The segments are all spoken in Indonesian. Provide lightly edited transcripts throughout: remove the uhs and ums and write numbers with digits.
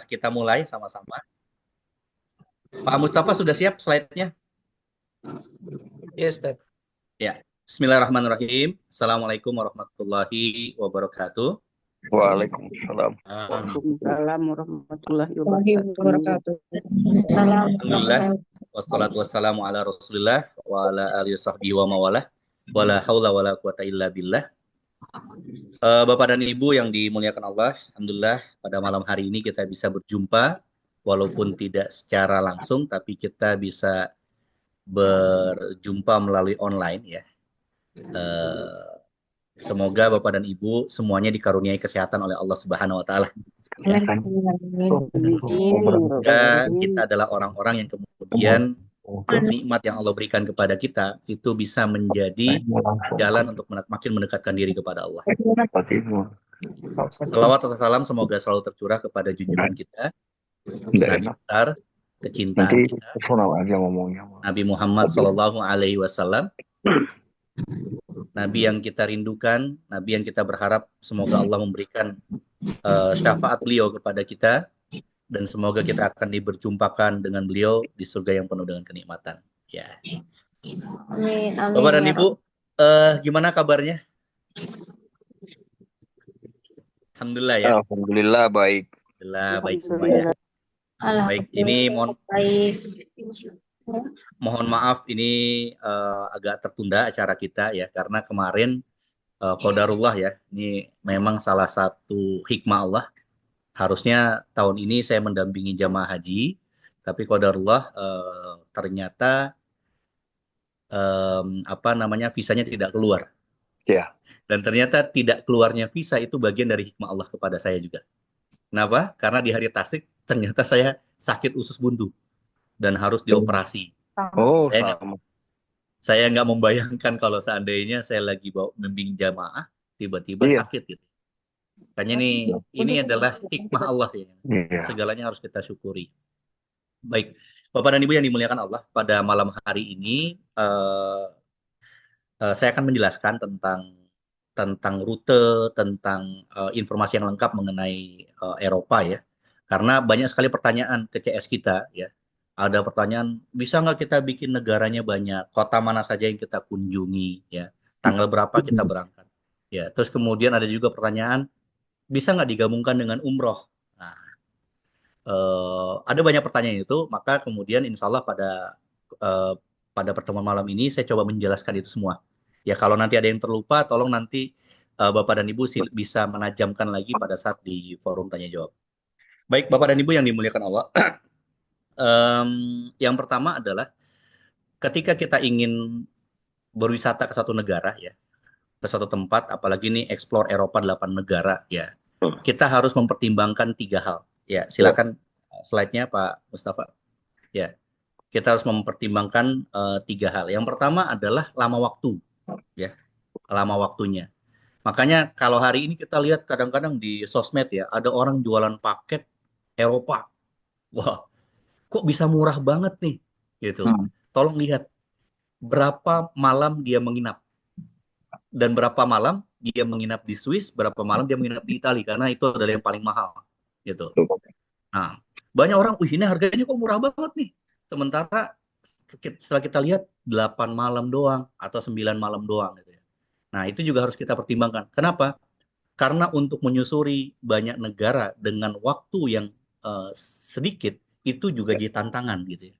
kita mulai sama-sama. Pak Mustafa sudah siap slide-nya? Yes, Dad. Ya. Bismillahirrahmanirrahim. Assalamualaikum warahmatullahi wabarakatuh. Waalaikumsalam. Waalaikumsalam warahmatullahi wabarakatuh. Alhamdulillah. Wassalatu wassalamu ala rasulillah wa ala alihi sahbihi wa mawalah. Wala haula wala quwata illa billah. Bapak dan Ibu yang dimuliakan Allah, Alhamdulillah pada malam hari ini kita bisa berjumpa walaupun tidak secara langsung, tapi kita bisa berjumpa melalui online ya. Semoga Bapak dan Ibu semuanya dikaruniai kesehatan oleh Allah Subhanahu wa taala. Semoga kita adalah orang-orang yang kemudian nikmat yang Allah berikan kepada kita itu bisa menjadi jalan untuk makin mendekatkan diri kepada Allah. Salawat dan salam semoga selalu tercurah kepada junjungan kita, Nabi besar, kecintaan kita, Nabi Muhammad Sallallahu Alaihi Wasallam, Nabi yang kita rindukan, Nabi yang kita berharap semoga Allah memberikan syafaat beliau kepada kita, dan semoga kita akan diberjumpakan dengan beliau di surga yang penuh dengan kenikmatan. Ya. Amin, amin. Bapak dan Ibu, gimana kabarnya? Alhamdulillah ya. Alhamdulillah baik. Alhamdulillah baik semuanya. Baik, ini mohon maaf ini agak tertunda acara kita ya karena kemarin qadarullah ya. Ini memang salah satu hikmah Allah. Harusnya tahun ini saya mendampingi jamaah haji, tapi qadarullah ternyata visanya tidak keluar. Ya. Dan ternyata tidak keluarnya visa itu bagian dari hikmah Allah kepada saya juga. Kenapa? Karena di hari tasik ternyata saya sakit usus buntu dan harus dioperasi. Oh, saya nggak membayangkan kalau seandainya saya lagi membimbing jamaah tiba-tiba sakit gitu. Makanya ini adalah hikmah Allah ya. Segalanya harus kita syukuri. Baik, Bapak dan Ibu yang dimuliakan Allah, pada malam hari ini saya akan menjelaskan tentang rute, tentang informasi yang lengkap mengenai Eropa ya. Karena banyak sekali pertanyaan ke CS kita ya. Ada pertanyaan, bisa nggak kita bikin negaranya banyak, kota mana saja yang kita kunjungi ya, tanggal berapa kita berangkat. Ya, terus kemudian ada juga pertanyaan, bisa nggak digabungkan dengan umroh? Nah, ada banyak pertanyaan itu, maka kemudian insya Allah pada pertemuan malam ini saya coba menjelaskan itu semua. Ya kalau nanti ada yang terlupa, tolong nanti Bapak dan Ibu bisa menajamkan lagi pada saat di forum tanya jawab. Baik Bapak dan Ibu yang dimuliakan Allah, yang pertama adalah ketika kita ingin berwisata ke satu negara ya, ke suatu tempat, apalagi ini explore Eropa 8 negara ya, kita harus mempertimbangkan 3 hal. Ya, silakan slide-nya Pak Mustafa. Ya, kita harus mempertimbangkan 3 hal. Yang pertama adalah lama waktu, ya, lama waktunya. Makanya kalau hari ini kita lihat kadang-kadang di sosmed ya, ada orang jualan paket Eropa. Wah, kok bisa murah banget nih, gitu. Tolong lihat berapa malam dia menginap. Dan berapa malam dia menginap di Swiss, berapa malam dia menginap di Italia, karena itu adalah yang paling mahal, gitu. Nah, banyak orang, ini harganya kok murah banget nih. Sementara setelah kita lihat 8 malam doang atau 9 malam doang, gitu ya. Nah, itu juga harus kita pertimbangkan. Kenapa? Karena untuk menyusuri banyak negara dengan waktu yang sedikit, itu juga jadi tantangan, gitu ya.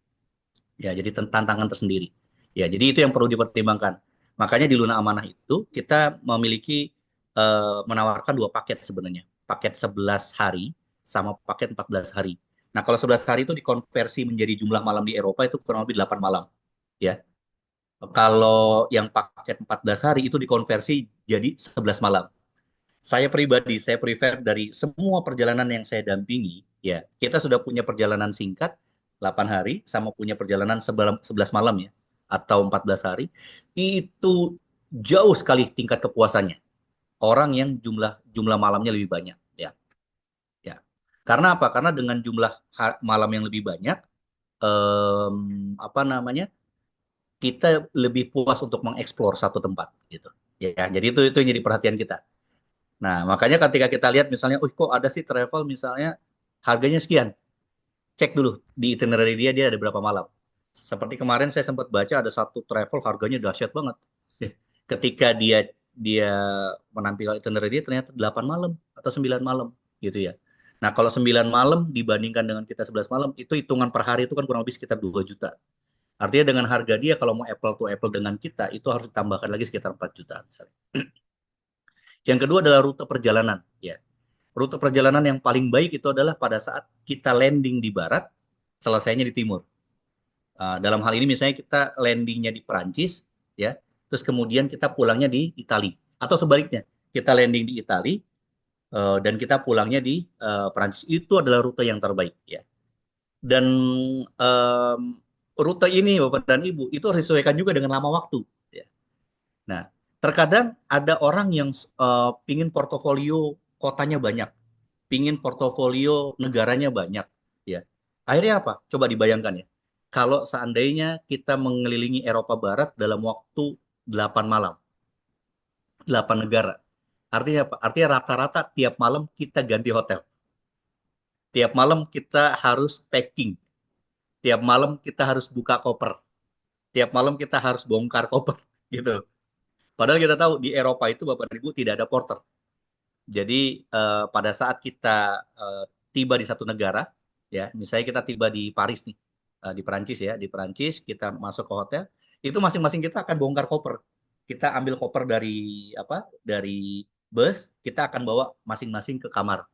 Ya, jadi tantangan tersendiri. Ya, jadi itu yang perlu dipertimbangkan. Makanya di Luna Amanah itu kita memiliki menawarkan 2 paket sebenarnya. Paket 11 hari sama paket 14 hari. Nah, kalau 11 hari itu dikonversi menjadi jumlah malam di Eropa itu kurang lebih 8 malam. Ya. Kalau yang paket 14 hari itu dikonversi jadi 11 malam. Saya pribadi, saya prefer dari semua perjalanan yang saya dampingi, ya, kita sudah punya perjalanan singkat 8 hari sama punya perjalanan 11 malam ya, atau 14 hari, itu jauh sekali tingkat kepuasannya. Orang yang jumlah malamnya lebih banyak, ya. Ya. Karena apa? Karena dengan jumlah malam yang lebih banyak, kita lebih puas untuk mengeksplor satu tempat, gitu. Ya, jadi itu yang jadi perhatian kita. Nah, makanya ketika kita lihat misalnya, kok ada sih travel misalnya harganya sekian. Cek dulu di itinerary dia ada berapa malam. Seperti kemarin saya sempat baca ada satu travel harganya dahsyat banget. Ketika dia menampilkan itinerary dia ternyata 8 malam atau 9 malam gitu ya. Nah, kalau 9 malam dibandingkan dengan kita 11 malam, itu hitungan per hari itu kan kurang lebih sekitar 2 juta. Artinya dengan harga dia kalau mau apple to apple dengan kita itu harus ditambahkan lagi sekitar 4 juta misalnya. Yang kedua adalah rute perjalanan ya. Rute perjalanan yang paling baik itu adalah pada saat kita landing di barat, selesainya di timur. Dalam hal ini misalnya kita landingnya di Perancis ya, terus kemudian kita pulangnya di Italia atau sebaliknya, kita landing di Italia dan kita pulangnya di Perancis. Itu adalah rute yang terbaik ya. Dan em, rute ini Bapak dan Ibu itu harus disesuaikan juga dengan lama waktu ya. Nah, terkadang ada orang yang pingin portofolio kotanya banyak, pingin portofolio negaranya banyak ya. Akhirnya apa? Coba dibayangkan ya. Kalau seandainya kita mengelilingi Eropa Barat dalam waktu 8 malam, 8 negara. Artinya apa? Artinya rata-rata tiap malam kita ganti hotel. Tiap malam kita harus packing. Tiap malam kita harus buka koper. Tiap malam kita harus bongkar koper gitu. Padahal kita tahu di Eropa itu Bapak dan Ibu tidak ada porter. Jadi pada saat kita tiba di satu negara, ya, misalnya kita tiba di Paris nih, di Perancis ya, di Perancis kita masuk ke hotel, itu masing-masing kita akan bongkar koper. Kita ambil koper dari apa? Dari bus, kita akan bawa masing-masing ke kamar.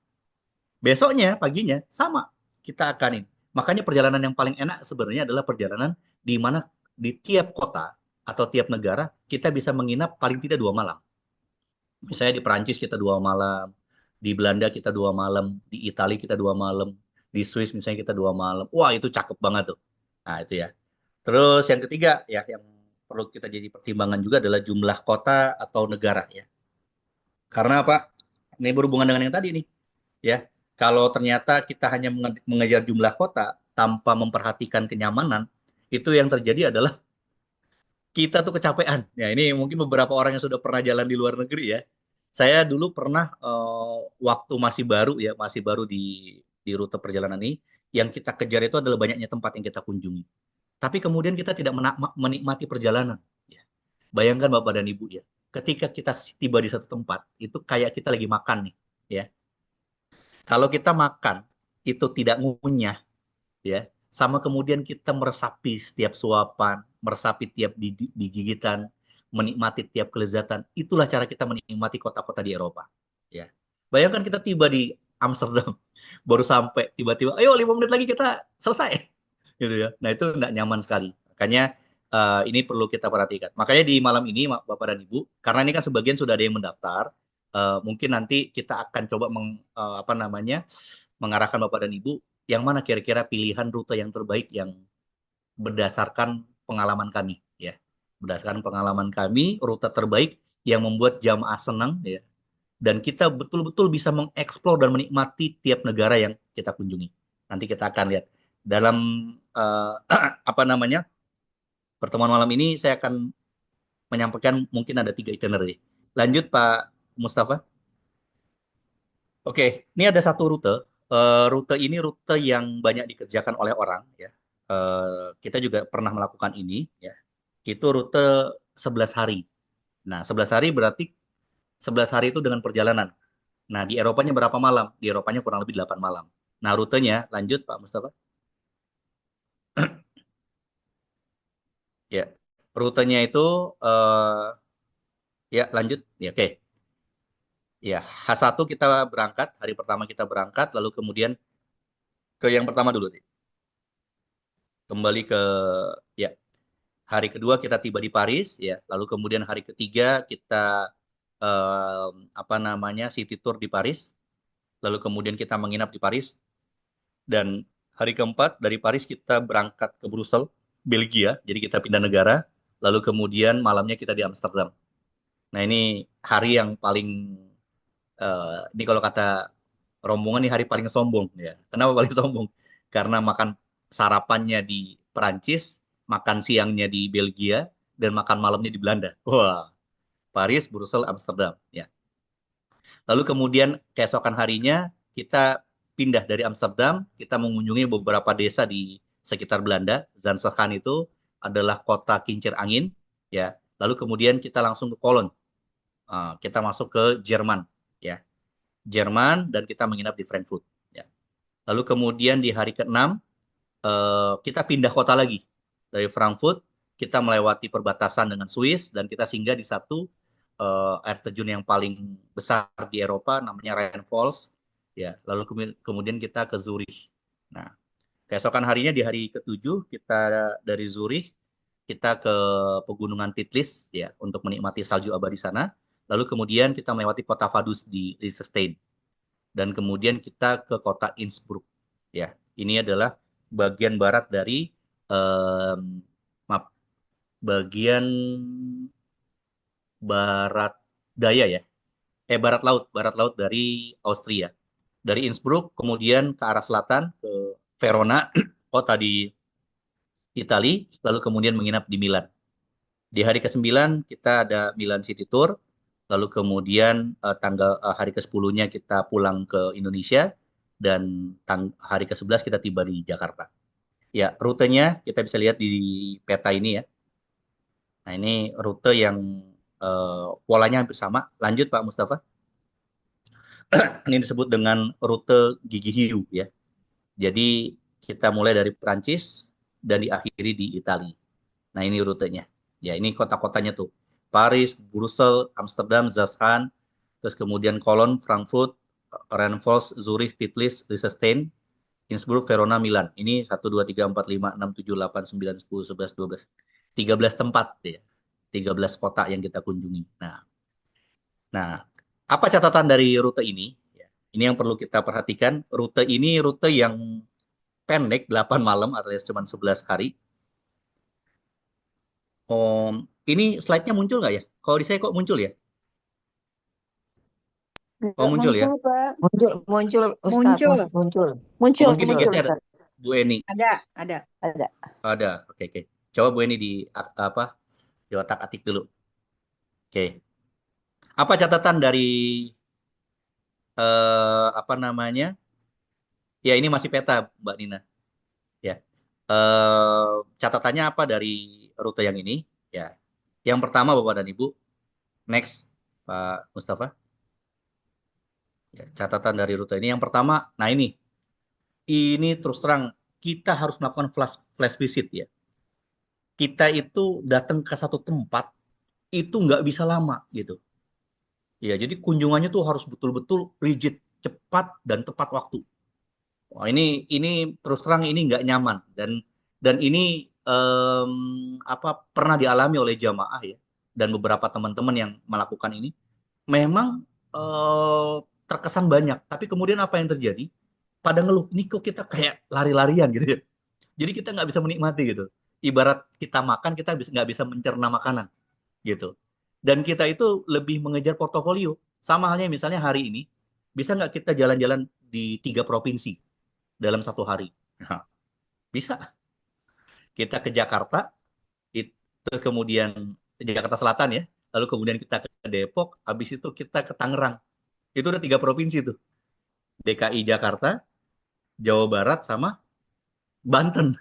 Besoknya paginya sama kita akan ini. Makanya perjalanan yang paling enak sebenarnya adalah perjalanan di mana di tiap kota atau tiap negara kita bisa menginap paling tidak 2 malam. Misalnya di Perancis kita 2 malam, di Belanda kita 2 malam, di Italia kita 2 malam, di Swiss misalnya kita 2 malam. Wah itu cakep banget tuh. Nah itu ya. Terus yang ketiga ya yang perlu kita jadi pertimbangan juga adalah jumlah kota atau negara ya. Karena apa? Ini berhubungan dengan yang tadi nih. Ya, kalau ternyata kita hanya mengejar jumlah kota tanpa memperhatikan kenyamanan, itu yang terjadi adalah kita tuh kecapean. Ya, ini mungkin beberapa orang yang sudah pernah jalan di luar negeri ya. Saya dulu pernah waktu masih baru di rute perjalanan ini, yang kita kejar itu adalah banyaknya tempat yang kita kunjungi. Tapi kemudian kita tidak menikmati perjalanan. Ya. Bayangkan Bapak dan Ibu ya, ketika kita tiba di satu tempat, itu kayak kita lagi makan nih, ya. Kalau kita makan itu tidak ngunyah, ya, sama kemudian kita meresapi setiap suapan, meresapi tiap digigitan, menikmati tiap kelezatan. Itulah cara kita menikmati kota-kota di Eropa. Ya, bayangkan kita tiba di Amsterdam, baru sampai tiba-tiba, ayo 5 menit lagi kita selesai, gitu ya. Nah itu nggak nyaman sekali. Makanya ini perlu kita perhatikan. Makanya di malam ini Bapak dan Ibu, karena ini kan sebagian sudah ada yang mendaftar, mungkin nanti kita akan coba apa namanya mengarahkan Bapak dan Ibu yang mana kira-kira pilihan rute yang terbaik yang berdasarkan pengalaman kami ya. Berdasarkan pengalaman kami, rute terbaik yang membuat jamaah senang ya. Dan kita betul-betul bisa mengeksplor dan menikmati tiap negara yang kita kunjungi. Nanti kita akan lihat dalam apa namanya pertemuan malam ini saya akan menyampaikan mungkin ada 3 itinerary. Lanjut Pak Mustafa. Oke, ini ada satu rute. Rute ini rute yang banyak dikerjakan oleh orang ya. Kita juga pernah melakukan ini ya. Itu rute 11 hari. Nah, 11 hari berarti 11 hari itu dengan perjalanan. Nah, di Eropanya berapa malam? Di Eropanya kurang lebih 8 malam. Nah, rutenya lanjut Pak Mustafa. Ya. Rutenya itu ya lanjut. Ya, oke. Ya, H1 kita berangkat, hari pertama kita berangkat, lalu kemudian ke yang pertama dulu. Kembali ke ya hari kedua kita tiba di Paris ya, lalu kemudian hari ketiga kita apa namanya city tour di Paris, lalu kemudian kita menginap di Paris dan hari keempat dari Paris kita berangkat ke Brussels, Belgia, jadi kita pindah negara, lalu kemudian malamnya kita di Amsterdam. Nah ini hari yang paling ini kalau kata rombongan ini hari paling sombong ya. Kenapa paling sombong? Karena makan sarapannya di Perancis, makan siangnya di Belgia, dan makan malamnya di Belanda. Wah, Paris, Brussels, Amsterdam. Ya. Lalu kemudian keesokan harinya kita pindah dari Amsterdam, kita mengunjungi beberapa desa di sekitar Belanda. Zaanstrecht itu adalah kota kincir angin, ya. Lalu kemudian kita langsung ke Cologne. Kita masuk ke Jerman, ya. Jerman dan kita menginap di Frankfurt, ya. Lalu kemudian di hari ke-6 kita pindah kota lagi. Dari Frankfurt kita melewati perbatasan dengan Swiss dan kita singgah di satu air terjun yang paling besar di Eropa namanya Rhine Falls, ya. Lalu kemudian kita ke Zurich. Nah, keesokan harinya di hari ke-7 kita dari Zurich kita ke pegunungan Titlis, ya, untuk menikmati salju abadi sana. Lalu kemudian kita melewati kota Vaduz di Liechtenstein dan kemudian kita ke kota Innsbruck, ya. Ini adalah bagian barat dari maaf, bagian barat daya, ya. Barat laut dari Austria. Dari Innsbruck kemudian ke arah selatan ke Verona, kota di Italia, lalu kemudian menginap di Milan. Di hari ke-9 kita ada Milan City Tour, lalu kemudian hari ke-10-nya kita pulang ke Indonesia, dan hari ke-11 kita tiba di Jakarta. Ya, rutenya kita bisa lihat di peta ini, ya. Nah, ini rute yang polanya hampir sama. Lanjut Pak Mustafa. Ini disebut dengan rute gigi hiu, ya. Jadi kita mulai dari Prancis dan diakhiri di Italia. Nah, ini rutenya. Ya, ini kota-kotanya tuh. Paris, Brussels, Amsterdam, Zaanstrecht, terus kemudian Cologne, Frankfurt, Rennes, Zurich, Titlis, Liechtenstein, Innsbruck, Verona, Milan. Ini 1, 2, 3, 4, 5, 6, 7, 8, 9, 10, 11, 12. 13 tempat, ya. 13 kota yang kita kunjungi. Nah, apa catatan dari rute ini? Ya, ini yang perlu kita perhatikan. Rute ini rute yang pendek, 8 malam, alias cuma 11 hari. Ini slide-nya muncul nggak ya? Kalau di saya kok muncul ya? Oh, muncul ya? Pak. Muncul Ustaz, Muncul. masih muncul. Muncul, Mungkin muncul, digeser, Ustaz. Bu Eni. Ada. Ada. Oke. Coba Bu Eni di otak-atik dulu. Oke. Apa catatan dari apa namanya? Ya, ini masih peta, Mbak Nina. Ya. Catatannya apa dari rute yang ini? Ya. Yang pertama, Bapak dan Ibu, next, Pak Mustafa. Ya, catatan dari rute ini. Yang pertama, nah ini terus terang kita harus melakukan flash visit, ya. Kita itu datang ke satu tempat itu nggak bisa lama gitu. Ya, jadi kunjungannya tuh harus betul-betul rigid, cepat dan tepat waktu. Wah, ini terus terang ini nggak nyaman dan ini pernah dialami oleh jamaah, ya, dan beberapa teman-teman yang melakukan ini memang terkesan banyak, tapi kemudian apa yang terjadi? Pada ngeluh, ini kok kita kayak lari-larian gitu, ya. Jadi kita nggak bisa menikmati gitu. Ibarat kita makan, kita nggak bisa mencerna makanan gitu. Dan kita itu lebih mengejar portofolio. Sama halnya misalnya hari ini, bisa nggak kita jalan-jalan di 3 provinsi dalam satu hari? Nah, bisa. Kita ke Jakarta, terus kemudian Jakarta Selatan, ya. Lalu kemudian kita ke Depok, habis itu kita ke Tangerang. Itu udah 3 provinsi tuh. DKI Jakarta, Jawa Barat, sama Banten.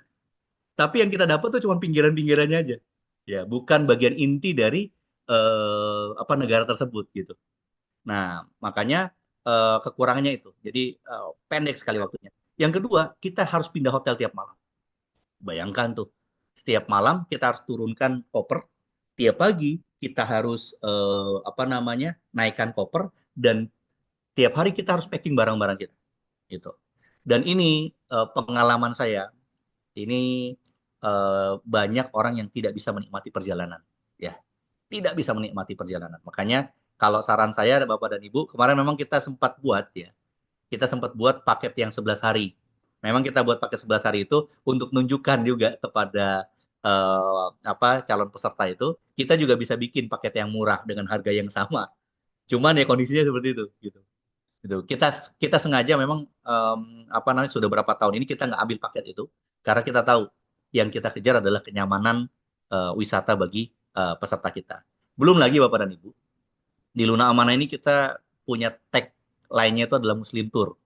Tapi yang kita dapat tuh cuma pinggiran-pinggirannya aja. Ya, bukan bagian inti dari negara tersebut gitu. Nah, makanya kekurangannya itu. Jadi pendek sekali waktunya. Yang kedua, kita harus pindah hotel tiap malam. Bayangkan tuh, setiap malam kita harus turunkan koper, tiap pagi kita harus naikkan koper, dan tiap hari kita harus packing barang-barang kita, gitu. Dan ini pengalaman saya, ini banyak orang yang tidak bisa menikmati perjalanan, ya, tidak bisa menikmati perjalanan. Makanya kalau saran saya, Bapak dan Ibu, kemarin memang kita sempat buat paket yang 11 hari. Memang kita buat paket 11 hari itu untuk menunjukkan juga kepada calon peserta itu, kita juga bisa bikin paket yang murah dengan harga yang sama. Cuman ya kondisinya seperti itu, gitu. Gitu. Kita sengaja memang sudah berapa tahun ini kita nggak ambil paket itu karena kita tahu yang kita kejar adalah kenyamanan wisata bagi peserta kita. Belum lagi Bapak dan Ibu, di Luna Amanah ini kita punya tag lainnya itu adalah Muslim Tour.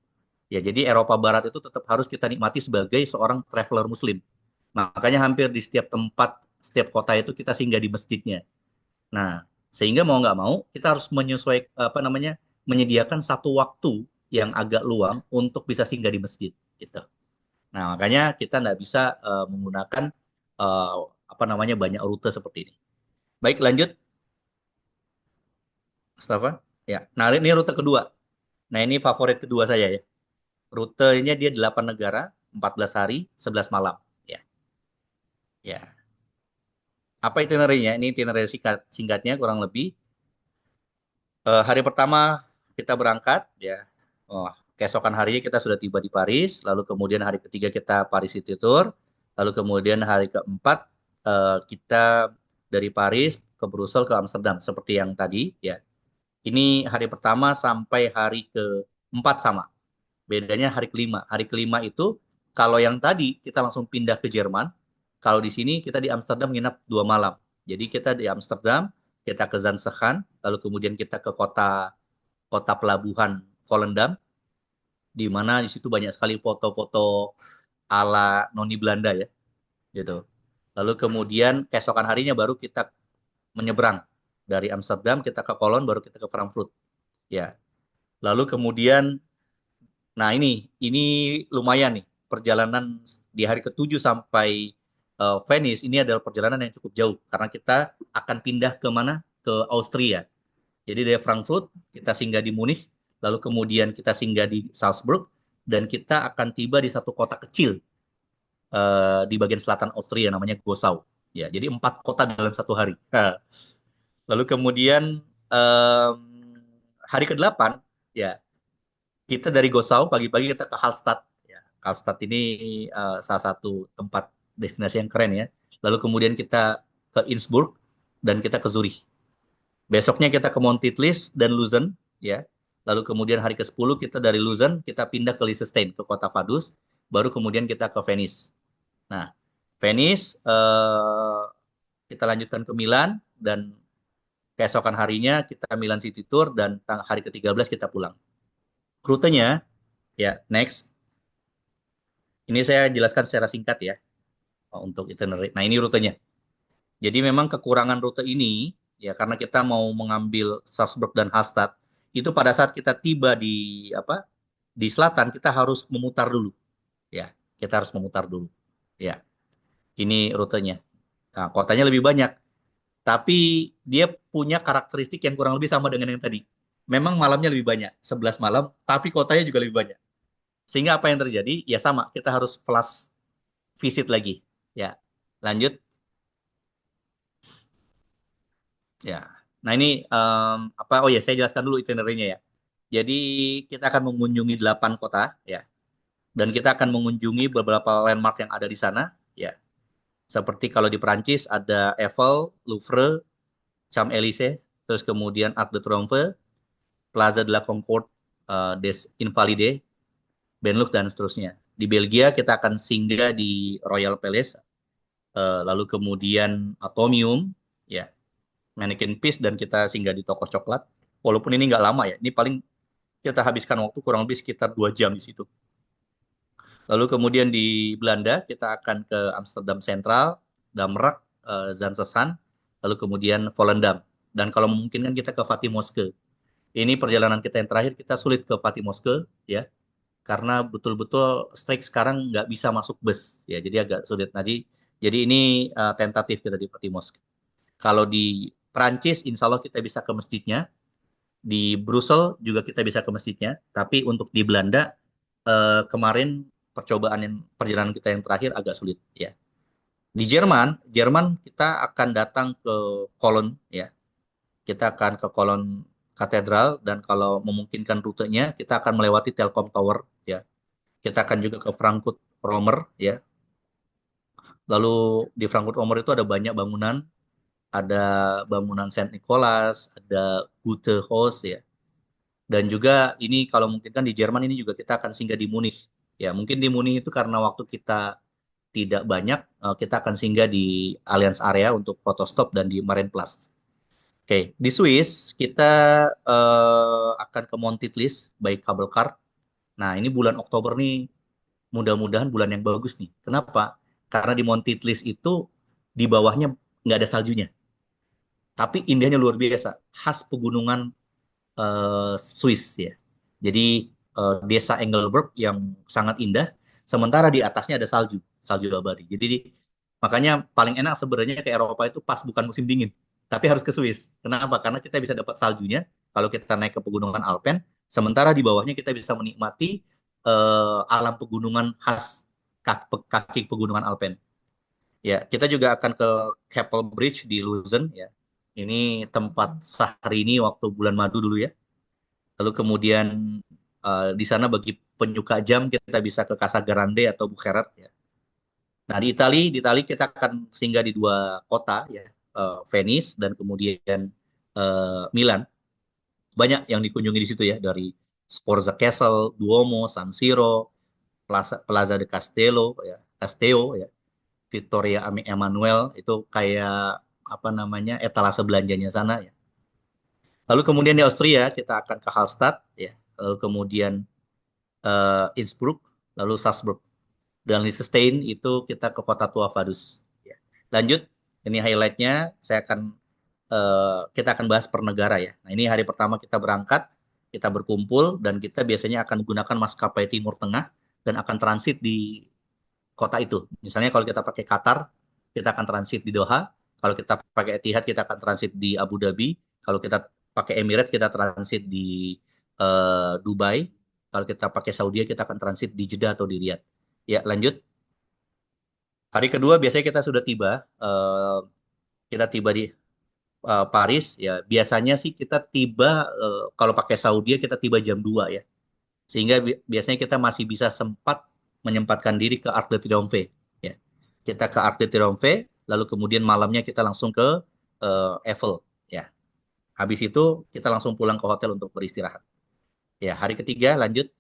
Ya, jadi Eropa Barat itu tetap harus kita nikmati sebagai seorang traveler Muslim. Makanya hampir di setiap tempat, setiap kota itu kita singgah di masjidnya. Nah, sehingga mau nggak mau kita harus menyesuaikan apa namanya, menyediakan satu waktu yang agak luang untuk bisa singgah di masjid, gitu. Nah, makanya kita nggak bisa menggunakan eh, apa namanya banyak rute seperti ini. Baik, lanjut, Mustafa. Ya, nah ini rute kedua. Nah, ini favorit kedua saya ya. Rutenya dia 8 negara, 14 hari, 11 malam. Ya, ya. Apa itinerary-nya? Ini itinerary singkatnya kurang lebih. Hari pertama kita berangkat, ya. Oh, keesokan harinya kita sudah tiba di Paris. Lalu kemudian hari ketiga kita Paris City Tour. Lalu kemudian hari keempat kita dari Paris ke Brussels ke Amsterdam seperti yang tadi, ya. Ini hari pertama sampai hari keempat sama. Bedanya hari kelima. Hari kelima itu kalau yang tadi kita langsung pindah ke Jerman. Kalau di sini kita di Amsterdam nginap 2 malam. Jadi kita di Amsterdam, kita ke Zaanstad, lalu kemudian kita ke kota kota pelabuhan Volendam, di mana di situ banyak sekali foto-foto ala noni Belanda ya, gitu. Lalu kemudian keesokan harinya baru kita menyeberang dari Amsterdam kita ke Cologne, baru kita ke Frankfurt, ya. Lalu kemudian, nah ini lumayan nih perjalanan di hari ketujuh sampai Venice ini adalah perjalanan yang cukup jauh karena kita akan pindah ke mana? Ke Austria. Jadi dari Frankfurt kita singgah di Munich, lalu kemudian kita singgah di Salzburg, dan kita akan tiba di satu kota kecil di bagian selatan Austria namanya Gosau. Ya, jadi 4 kota dalam satu hari. Lalu kemudian em, hari ke-8 ya kita dari Gosau pagi-pagi kita ke Hallstatt. Ya, Hallstatt ini salah satu tempat destinasi yang keren ya. Lalu kemudian kita ke Innsbruck dan kita ke Zurich. Besoknya kita ke Montitlys dan Luzern, ya. Lalu kemudian hari ke-10 kita dari Luzern kita pindah ke Liechtenstein, ke kota Vaduz, baru kemudian kita ke Venice. Nah, Venice kita lanjutkan ke Milan dan keesokan harinya kita Milan City Tour dan hari ke-13 kita pulang. Rutenya, ya, next. Ini saya jelaskan secara singkat ya untuk itinerary. Nah, ini rutenya. Jadi memang kekurangan rute ini ya karena kita mau mengambil Salzburg dan Hallstatt itu pada saat kita tiba di apa di selatan kita harus memutar dulu ya, kita harus memutar dulu ya. Ini rutenya. Nah, kotanya lebih banyak tapi dia punya karakteristik yang kurang lebih sama dengan yang tadi. Memang malamnya lebih banyak, 11 malam, tapi kotanya juga lebih banyak. Sehingga apa yang terjadi? Ya sama, kita harus flash visit lagi. Ya, lanjut. Ya, nah ini apa? Oh ya, saya jelaskan dulu itinerary-nya ya. Jadi kita akan mengunjungi 8 kota ya, dan kita akan mengunjungi beberapa landmark yang ada di sana ya. Seperti kalau di Perancis ada Eiffel, Louvre, Champs-Élysées, terus kemudian Arc de Triomphe, Plaza de la Concorde, des Invalides, Benelux dan seterusnya. Di Belgia kita akan singgah di Royal Palace, lalu kemudian Atomium, ya, Mannequin Peace, dan kita singgah di toko coklat. Walaupun ini nggak lama ya, ini paling kita habiskan waktu kurang lebih sekitar 2 jam di situ. Lalu kemudian di Belanda kita akan ke Amsterdam Central, Damrak, Zaanstad, lalu kemudian Volendam. Dan kalau memungkinkan kita ke Fatih-Moske. Ini perjalanan kita yang terakhir, kita sulit ke Fatih-Moske ya, karena betul-betul strike sekarang nggak bisa masuk bus ya, jadi agak sulit tadi. Jadi ini tentatif kita di Fatih-Moske. Kalau di Prancis, insya Allah kita bisa ke masjidnya. Di Brussels juga kita bisa ke masjidnya. Tapi untuk di Belanda, kemarin perjalanan kita yang terakhir agak sulit ya. Di Jerman kita akan datang ke Cologne ya. Kita akan ke Cologne Katedral dan kalau memungkinkan rutenya kita akan melewati Telkom Tower ya. Kita akan juga ke Frankfurt Romer ya. Lalu di Frankfurt Romer itu ada banyak bangunan, ada bangunan Saint Nicholas, ada Goethe Haus ya. Dan juga ini kalau mungkin kan di Jerman ini juga kita akan singgah di Munich. Ya, mungkin di Munich itu karena waktu kita tidak banyak, kita akan singgah di Allianz Area untuk foto stop dan di Marienplatz. Oke, di Swiss kita akan ke Montitlys by Cable Car. Nah, ini bulan Oktober nih, mudah-mudahan bulan yang bagus nih. Kenapa? Karena di Monti Tlis itu di bawahnya nggak ada saljunya. Tapi indahnya luar biasa, khas pegunungan Swiss ya. Jadi desa Engelberg yang sangat indah, sementara di atasnya ada salju, salju abadi. Jadi makanya paling enak sebenarnya ke Eropa itu pas bukan musim dingin, tapi harus ke Swiss. Kenapa? Karena kita bisa dapat saljunya kalau kita naik ke pegunungan Alpen, sementara di bawahnya kita bisa menikmati alam pegunungan khas kaki pegunungan Alpen. Ya, kita juga akan ke Keppel Bridge di Luzern ya. Ini tempat Syahrini waktu bulan madu dulu ya. Lalu kemudian di sana bagi penyuka jam kita bisa ke Casa Grande atau Bucharest ya. Nah di Itali kita akan singgah di dua kota ya, Venice dan kemudian Milan. Banyak yang dikunjungi di situ ya, dari Sforza Castle, Duomo, San Siro, Plaza de Castello ya, Vittoria Emanuel itu kayak apa namanya etalase belanjanya sana ya. Lalu kemudian di Austria kita akan ke Hallstatt ya, lalu kemudian Innsbruck, lalu Salzburg. Dan Liechtenstein itu kita ke kota tua Vaduz. Ya. Lanjut, ini highlightnya kita akan bahas per negara ya. Nah ini hari pertama kita berangkat, kita berkumpul dan kita biasanya akan menggunakan maskapai Timur Tengah dan akan transit di kota itu. Misalnya kalau kita pakai Qatar, kita akan transit di Doha. Kalau kita pakai Etihad, kita akan transit di Abu Dhabi. Kalau kita pakai Emirates, kita transit di Dubai. Kalau kita pakai Saudi, kita akan transit di Jeddah atau di Riyadh. Ya, lanjut. Hari kedua biasanya kita sudah tiba. Kita tiba di Paris. Ya, biasanya sih kita tiba kalau pakai Saudi kita tiba jam 2 ya. Sehingga biasanya kita masih bisa sempat menyempatkan diri ke Arc de Triomphe. Ya. Kita ke Arc de Triomphe, lalu kemudian malamnya kita langsung ke Eiffel. Ya. Habis itu kita langsung pulang ke hotel untuk beristirahat. Ya, hari ketiga lanjut.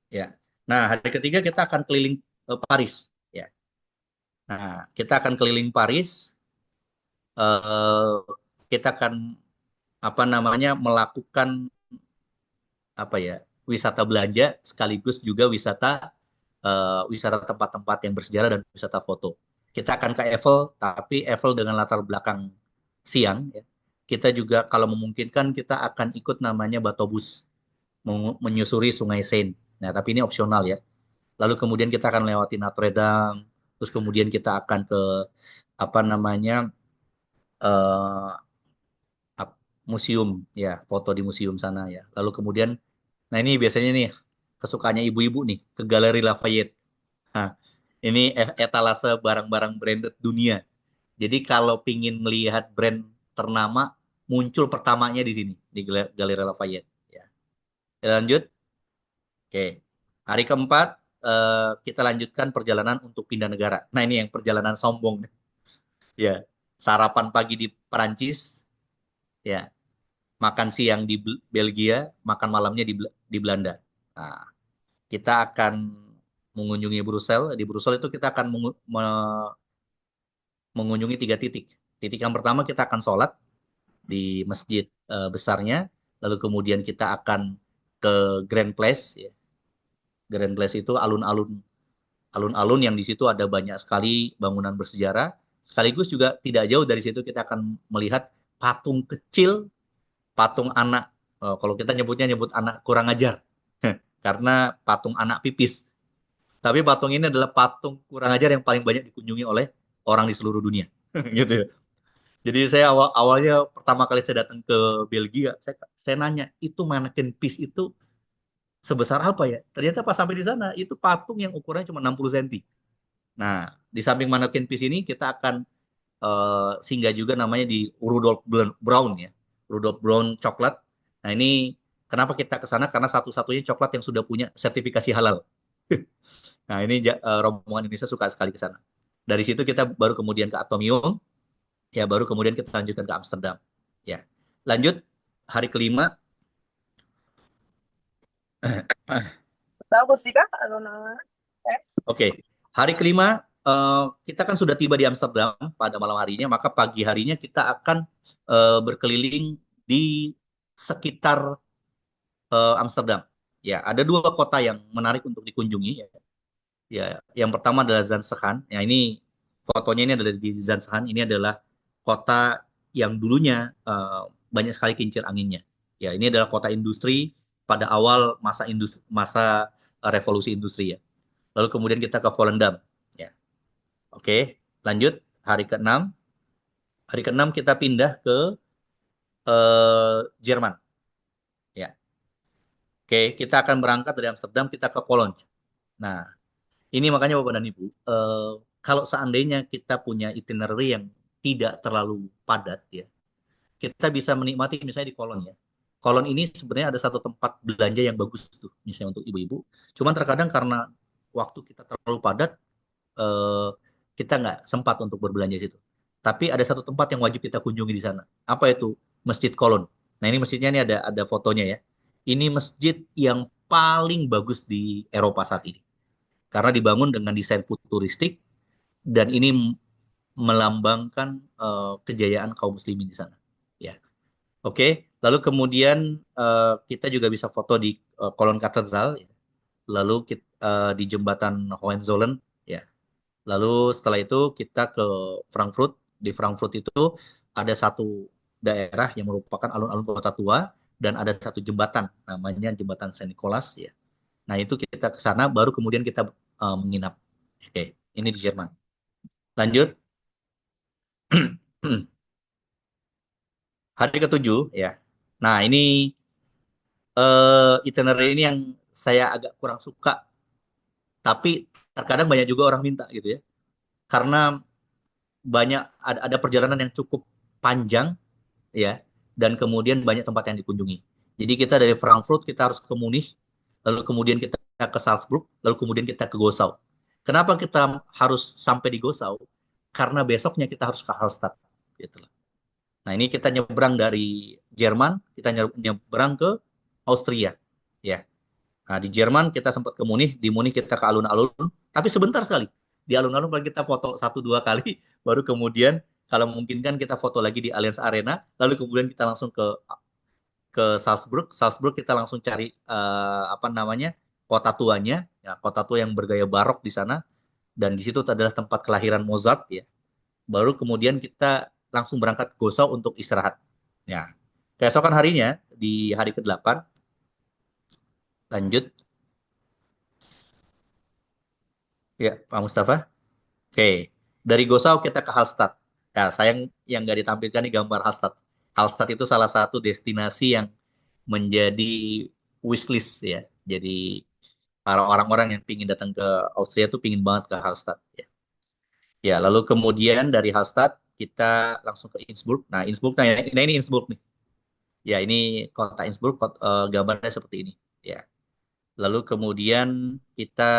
Ya. Nah, hari ketiga kita akan keliling Paris. Ya. Nah, kita akan keliling Paris. eh, kita akan apa namanya melakukan apa ya wisata belanja sekaligus juga wisata tempat-tempat yang bersejarah dan wisata foto. Kita akan ke Eiffel, tapi Eiffel dengan latar belakang siang. Ya. Kita juga kalau memungkinkan kita akan ikut namanya batobus menyusuri Sungai Seine. Nah, tapi ini opsional ya. Lalu kemudian kita akan melewati Notre Dame, terus kemudian kita akan ke apa namanya eh, museum ya, foto di museum sana ya. Lalu kemudian, nah ini biasanya nih kesukaannya ibu-ibu nih ke Galeri Lafayette. Nah, ini etalase barang-barang branded dunia. Jadi kalau pingin melihat brand ternama, muncul pertamanya di sini di Galeri Lafayette. Ya. Lanjut, oke. Hari keempat kita lanjutkan perjalanan untuk pindah negara. Nah ini yang perjalanan sombong. Ya, sarapan pagi di Perancis, ya, makan siang di Belgia, makan malamnya di Belanda. Nah, kita akan mengunjungi Brussels. Di Brussels itu kita akan mengunjungi 3 titik. Titik yang pertama kita akan sholat di masjid besarnya, lalu kemudian kita akan ke Grand Place. Ya. Grand Place itu alun-alun yang di situ ada banyak sekali bangunan bersejarah. Sekaligus juga tidak jauh dari situ kita akan melihat patung kecil, patung anak. Kalau kita nyebut anak kurang ajar, karena patung anak pipis. Tapi patung ini adalah patung kurang ajar yang paling banyak dikunjungi oleh orang di seluruh dunia. Gitu ya. Jadi saya awalnya pertama kali saya datang ke Belgia, saya nanya, itu mannequin piece itu sebesar apa ya? Ternyata pas sampai di sana, itu patung yang ukurannya cuma 60 cm. Nah, di samping mannequin piece ini kita akan singgah juga namanya di Rudolf Brown ya. Rudolf Brown coklat. Nah, ini kenapa kita ke sana? Karena satu-satunya coklat yang sudah punya sertifikasi halal. Nah, ini rombongan Indonesia suka sekali ke sana. Dari situ kita baru kemudian ke Atomium, ya baru kemudian kita lanjutkan ke Amsterdam. Ya. Lanjut hari kelima. Bagus sih Kak, kalau nama. Oke. Hari kelima kita kan sudah tiba di Amsterdam pada malam harinya, maka pagi harinya kita akan berkeliling di sekitar Amsterdam. Ya, ada dua kota yang menarik untuk dikunjungi. Ya, ya, yang pertama adalah Zaanstad. Ya, ini fotonya ini adalah di Zaanstad. Ini adalah kota yang dulunya banyak sekali kincir anginnya. Ya, ini adalah kota industri pada awal masa revolusi industri ya. Lalu kemudian kita ke Volendam. Ya, oke. Lanjut hari ke-6. Hari ke-6 kita pindah ke Jerman. Ya, oke. Kita akan berangkat dari Amsterdam kita ke Cologne. Nah, ini makanya Bapak dan Ibu, kalau seandainya kita punya itinerary yang tidak terlalu padat ya, kita bisa menikmati misalnya di Kolon ya. Kolon ini sebenarnya ada satu tempat belanja yang bagus tuh, misalnya untuk ibu-ibu. Cuman terkadang karena waktu kita terlalu padat, eh, kita nggak sempat untuk berbelanja di situ. Tapi ada satu tempat yang wajib kita kunjungi di sana. Apa itu? Masjid Kolon. Nah ini masjidnya ini ada fotonya ya. Ini masjid yang paling bagus di Eropa saat ini karena dibangun dengan desain futuristik dan ini melambangkan kejayaan kaum muslimin di sana. Ya, oke. Lalu kemudian kita juga bisa foto di Kolon Katedral, ya. Lalu di jembatan Hohenzollern, ya. Lalu setelah itu kita ke Frankfurt. Di Frankfurt itu ada satu daerah yang merupakan alun-alun kota tua dan ada satu jembatan namanya jembatan Saint Nicholas, ya. Nah, itu kita ke sana baru kemudian kita menginap. Oke, ini di Jerman. Lanjut. Hari ketujuh ya. Nah, ini itinerary ini yang saya agak kurang suka, tapi terkadang banyak juga orang minta gitu ya. Karena banyak ada perjalanan yang cukup panjang ya dan kemudian banyak tempat yang dikunjungi. Jadi kita dari Frankfurt kita harus ke Munich, lalu kemudian kita ke Salzburg, lalu kemudian kita ke Gosau. Kenapa kita harus sampai di Gosau? Karena besoknya kita harus ke Hallstatt gitu loh. Nah, ini kita nyebrang dari Jerman, kita nyebrang ke Austria ya. Nah, di Jerman kita sempat ke Munich, di Munich kita ke alun-alun, tapi sebentar sekali. Di alun-alun paling kita foto satu dua kali, baru kemudian kalau memungkinkan kita foto lagi di Allianz Arena, lalu kemudian kita langsung ke Salzburg. Salzburg kita langsung cari apa namanya kota tuanya, ya, kota tua yang bergaya barok di sana, dan di situ adalah tempat kelahiran Mozart, ya. Baru kemudian kita langsung berangkat ke Gosau untuk istirahat. Ya, keesokan harinya di hari ke-8 lanjut, ya Pak Mustafa. Oke, dari Gosau kita ke Hallstatt. Nah, sayang yang nggak ditampilkan di gambar Hallstatt. Hallstatt itu salah satu destinasi yang menjadi wishlist ya. Jadi para orang-orang yang pingin datang ke Austria tuh pingin banget ke Hallstatt ya. Ya, lalu kemudian dari Hallstatt kita langsung ke Innsbruck. Nah, Innsbruck, nah ini Innsbruck nih. Ya, ini kota Innsbruck, gambarnya seperti ini. Ya, lalu kemudian kita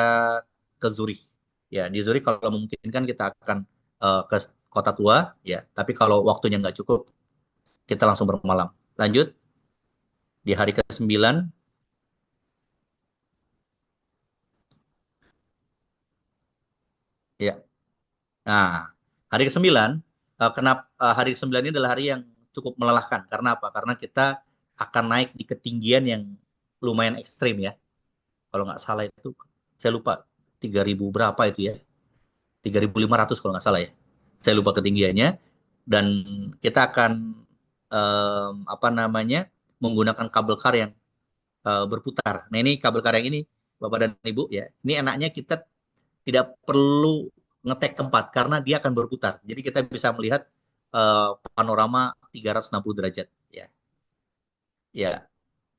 ke Zurich. Ya, di Zurich kalau memungkinkan kita akan ke kota tua, ya. Tapi kalau waktunya nggak cukup, kita langsung bermalam. Lanjut, di hari ke-9, ya. Nah, hari ke-9, kenapa hari ke-9 ini adalah hari yang cukup melelahkan. Karena apa? Karena kita akan naik di ketinggian yang lumayan ekstrim ya. Kalau nggak salah itu, saya lupa 3.000 berapa itu ya. 3.500 kalau nggak salah ya. Saya lupa ketinggiannya. Dan kita akan apa namanya menggunakan kabel kar yang berputar. Nah ini kabel kar yang ini, Bapak dan Ibu ya. Ini enaknya kita tidak perlu ngetek tempat karena dia akan berputar. Jadi kita bisa melihat panorama 360 derajat ya. Ya.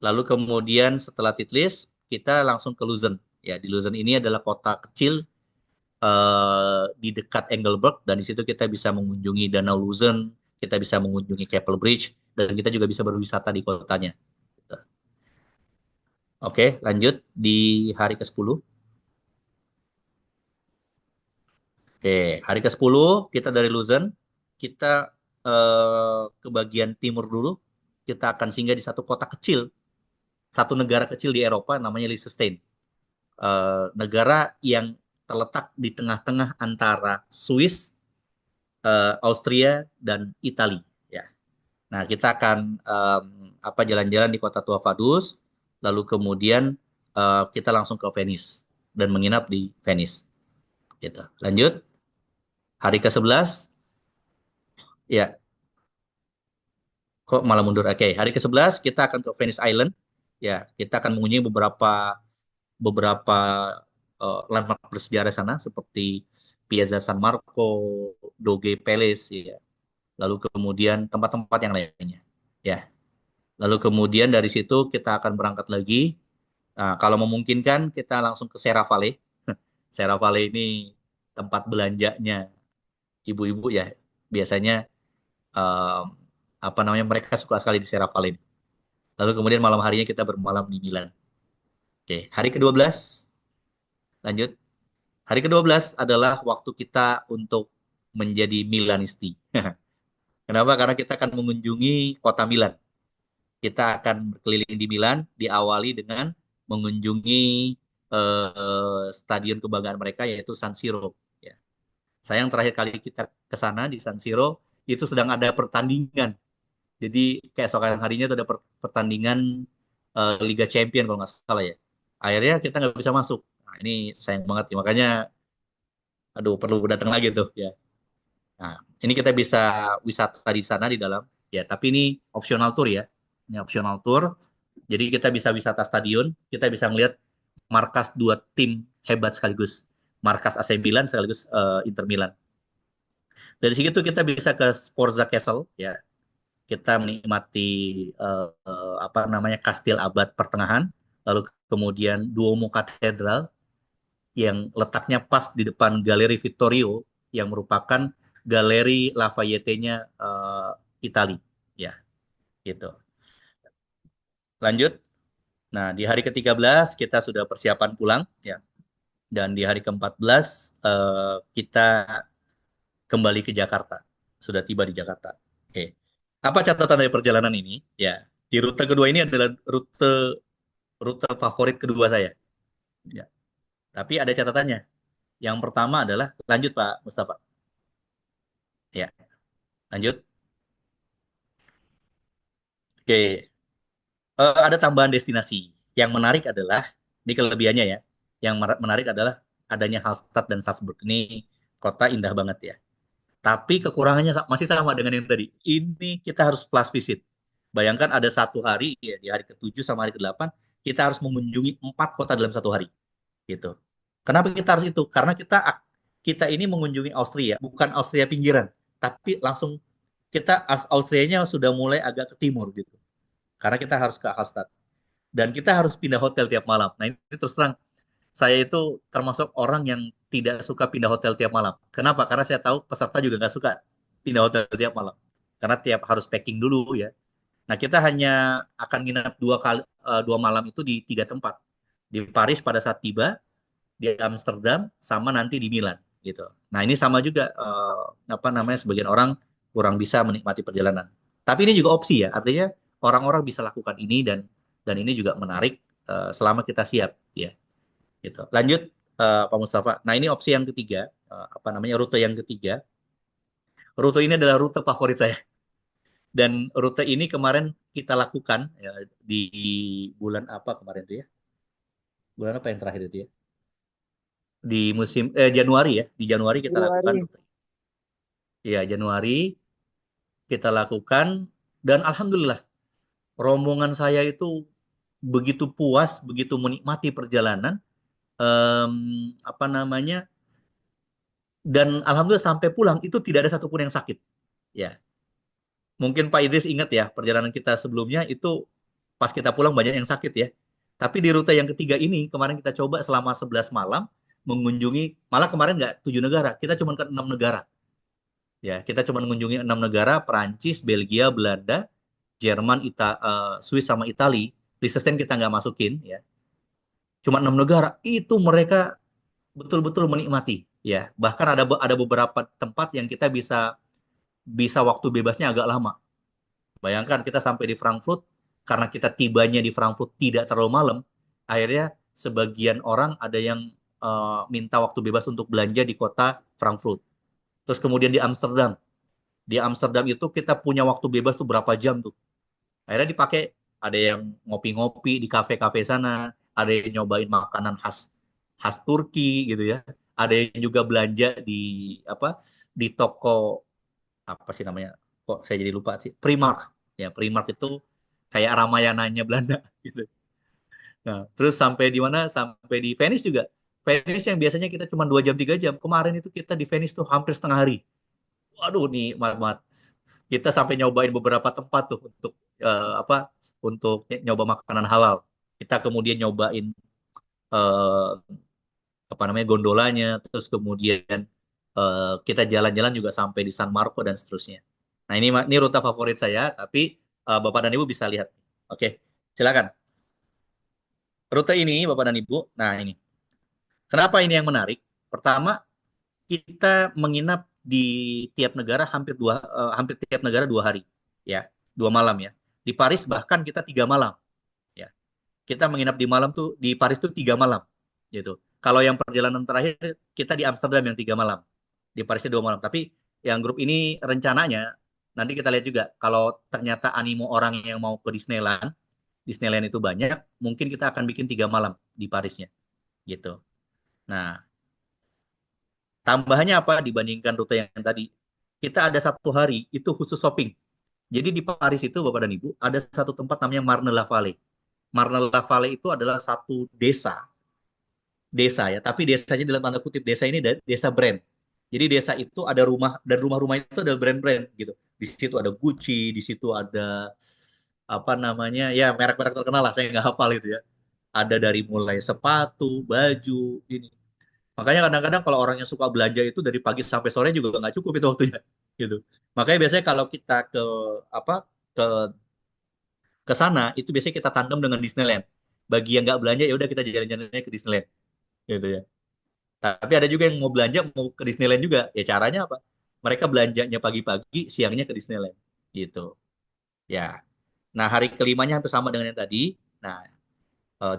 Lalu kemudian setelah Titlis kita langsung ke Luzern. Ya, di Luzern ini adalah kota kecil di dekat Engelberg dan di situ kita bisa mengunjungi Danau Luzern, kita bisa mengunjungi Keppel Bridge dan kita juga bisa berwisata di kotanya. Oke, lanjut di hari ke-10. Oke, hari ke-10 kita dari Luzern, kita ke bagian timur dulu. Kita akan singgah di satu kota kecil, satu negara kecil di Eropa namanya Liechtenstein. Negara yang terletak di tengah-tengah antara Swiss, Austria, dan Italia. Ya. Nah, kita akan jalan-jalan di kota tua Vaduz, lalu kemudian kita langsung ke Venice dan menginap di Venice. Gitu. Lanjut, hari ke-11, ya, kok malah mundur? Oke, hari ke-11 kita akan ke Venice Island. Ya, kita akan mengunjungi beberapa landmark bersejarah sana seperti Piazza San Marco, Doge Palace, ya. Lalu kemudian tempat-tempat yang lainnya. Ya. Lalu kemudian dari situ kita akan berangkat lagi. Nah, kalau memungkinkan kita langsung ke Serravalle. Serravalle ini tempat belanjanya ibu-ibu ya. Biasanya em, mereka suka sekali di Serravalle ini. Lalu kemudian malam harinya kita bermalam di Milan. Oke, hari ke-12 lanjut. Hari ke-12 adalah waktu kita untuk menjadi Milanisti. Kenapa? Karena kita akan mengunjungi kota Milan. Kita akan berkeliling di Milan, diawali dengan mengunjungi stadion kebanggaan mereka yaitu San Siro. Ya. Sayang terakhir kali kita ke sana di San Siro itu sedang ada pertandingan. Jadi keesokan harinya itu ada pertandingan Liga Champion kalau nggak salah ya. Akhirnya kita nggak bisa masuk. Nah, ini sayang banget ya. Makanya, aduh perlu datang lagi tuh ya. Nah, ini kita bisa wisata di sana di dalam. Ya, tapi ini optional tour ya. Ini optional tour. Jadi kita bisa wisata stadion, kita bisa ngelihat markas dua tim hebat sekaligus. Markas AC Milan sekaligus Inter Milan. Dari situ kita bisa ke Sforza Castle ya. Kita menikmati kastil abad pertengahan, lalu kemudian Duomo Katedral yang letaknya pas di depan Galeri Vittorio yang merupakan galeri Lafayette-nya Itali ya, gitu. Lanjut. Nah, di hari ke-13 kita sudah persiapan pulang ya. Dan di hari ke-14 kita kembali ke Jakarta. Sudah tiba di Jakarta. Oke. Apa catatan dari perjalanan ini? Ya, di rute kedua ini adalah rute rute favorit kedua saya. Ya. Tapi ada catatannya. Yang pertama adalah lanjut Pak Mustafa. Ya, lanjut. Oke. Ada tambahan destinasi. Yang menarik adalah ini kelebihannya ya. Yang menarik adalah adanya Hallstatt dan Salzburg. Ini kota indah banget ya. Tapi kekurangannya masih sama dengan yang tadi. Ini kita harus flash visit. Bayangkan ada satu hari ya di hari ke-7 sama hari ke-8 kita harus mengunjungi 4 kota dalam satu hari. Gitu. Kenapa kita harus itu? Karena kita ini mengunjungi Austria, bukan Austria pinggiran, tapi langsung kita Austrianya sudah mulai agak ke timur gitu. Karena kita harus ke Hallstatt dan kita harus pindah hotel tiap malam. Nah, ini terus terang saya itu termasuk orang yang tidak suka pindah hotel tiap malam. Kenapa? Karena saya tahu peserta juga nggak suka pindah hotel tiap malam. Karena tiap harus packing dulu ya. Nah, kita hanya akan nginap 2 malam itu di 3 tempat. Di Paris pada saat tiba, di Amsterdam, sama nanti di Milan gitu. Nah, ini sama juga sebagian orang kurang bisa menikmati perjalanan. Tapi ini juga opsi ya, artinya orang-orang bisa lakukan ini dan ini juga menarik selama kita siap ya. Gitu. Lanjut Pak Mustafa. Nah, ini opsi yang ketiga, rute yang ketiga. Rute ini adalah rute favorit saya. Dan rute ini kemarin kita lakukan ya, di bulan apa kemarin itu ya? Bulan apa yang terakhir itu ya? Di musim Januari ya. Di Januari kita lakukan Januari. rute. Iya, Januari kita lakukan dan alhamdulillah rombongan saya itu begitu puas, begitu menikmati perjalanan. em, apa namanya dan alhamdulillah sampai pulang itu tidak ada satupun yang sakit. Ya, mungkin Pak Idris ingat ya perjalanan kita sebelumnya itu pas kita pulang banyak yang sakit ya. Tapi di rute yang ketiga ini kemarin kita coba selama 11 malam mengunjungi malah kemarin nggak 7 negara, kita cuma ke 6 negara. Ya, kita cuma mengunjungi 6 negara: Perancis, Belgia, Belanda, Jerman, Swiss sama Itali. Liechtenstein kita nggak masukin ya. Cuma 6 negara itu mereka betul-betul menikmati ya. Bahkan ada beberapa tempat yang kita bisa bisa waktu bebasnya agak lama. Bayangkan kita sampai di Frankfurt, karena kita tibanya di Frankfurt tidak terlalu malam, akhirnya sebagian orang ada yang minta waktu bebas untuk belanja di kota Frankfurt. Terus kemudian di Amsterdam, Di Amsterdam itu kita punya waktu bebas tuh berapa jam tuh. Akhirnya dipakai, ada yang ngopi-ngopi di kafe-kafe sana, ada yang nyobain makanan khas khas Turki gitu ya. Ada yang juga belanja di apa di toko apa sih namanya? Kok saya jadi lupa sih. Primark. Ya, Primark itu kayak Ramayananya Belanda gitu. Nah, terus sampai di mana? Sampai di Venice juga. Venice yang biasanya kita cuma 2 jam 3 jam. Kemarin itu kita di Venice tuh hampir setengah hari. Waduh nih, mat. Kita sampai nyobain beberapa tempat tuh untuk apa? Untuk nyoba makanan halal. Kita kemudian nyobain eh, apa namanya gondolanya, terus kemudian kita jalan-jalan juga sampai di San Marco dan seterusnya. Nah ini rute favorit saya, tapi Bapak dan Ibu bisa lihat. Oke, silakan. Rute ini Bapak dan Ibu. Nah ini, kenapa ini yang menarik? Pertama, kita menginap di tiap negara hampir tiap negara 2 hari, ya, 2 malam ya. Di Paris bahkan kita 3 malam, ya. Kita menginap di malam tuh di Paris tuh 3 malam, gitu. Kalau yang perjalanan terakhir kita di Amsterdam yang 3 malam, di Parisnya 2 malam. Tapi yang grup ini rencananya nanti kita lihat juga kalau ternyata animo orang yang mau ke Disneyland, Disneyland itu banyak, mungkin kita akan bikin 3 malam di Parisnya, gitu. Nah, tambahannya apa dibandingkan rute yang tadi? Kita ada 1 hari itu khusus shopping. Jadi di Paris itu Bapak dan Ibu ada satu tempat namanya Marne-la-Vallée. Marne-la-Vallée itu adalah satu desa ya, tapi desanya dalam tanda kutip desa ini desa brand. Jadi desa itu ada rumah dan rumah-rumah itu ada brand-brand gitu. Di situ ada Gucci, di situ ada apa namanya ya merek-merek terkenal lah, saya nggak hafal itu ya. Ada dari mulai sepatu, baju, ini. Makanya kadang-kadang kalau orang yang suka belanja itu dari pagi sampai sore juga nggak cukup itu waktunya, gitu. Makanya biasanya kalau kita apa ke ke sana itu biasanya kita tandem dengan Disneyland. Bagi yang nggak belanja ya udah kita jalan-jalannya ke Disneyland, gitu ya. Tapi ada juga yang mau belanja mau ke Disneyland juga. Ya caranya apa? Mereka belanjanya pagi-pagi, siangnya ke Disneyland, gitu. Ya. Nah hari kelimanya hampir sama dengan yang tadi. Nah,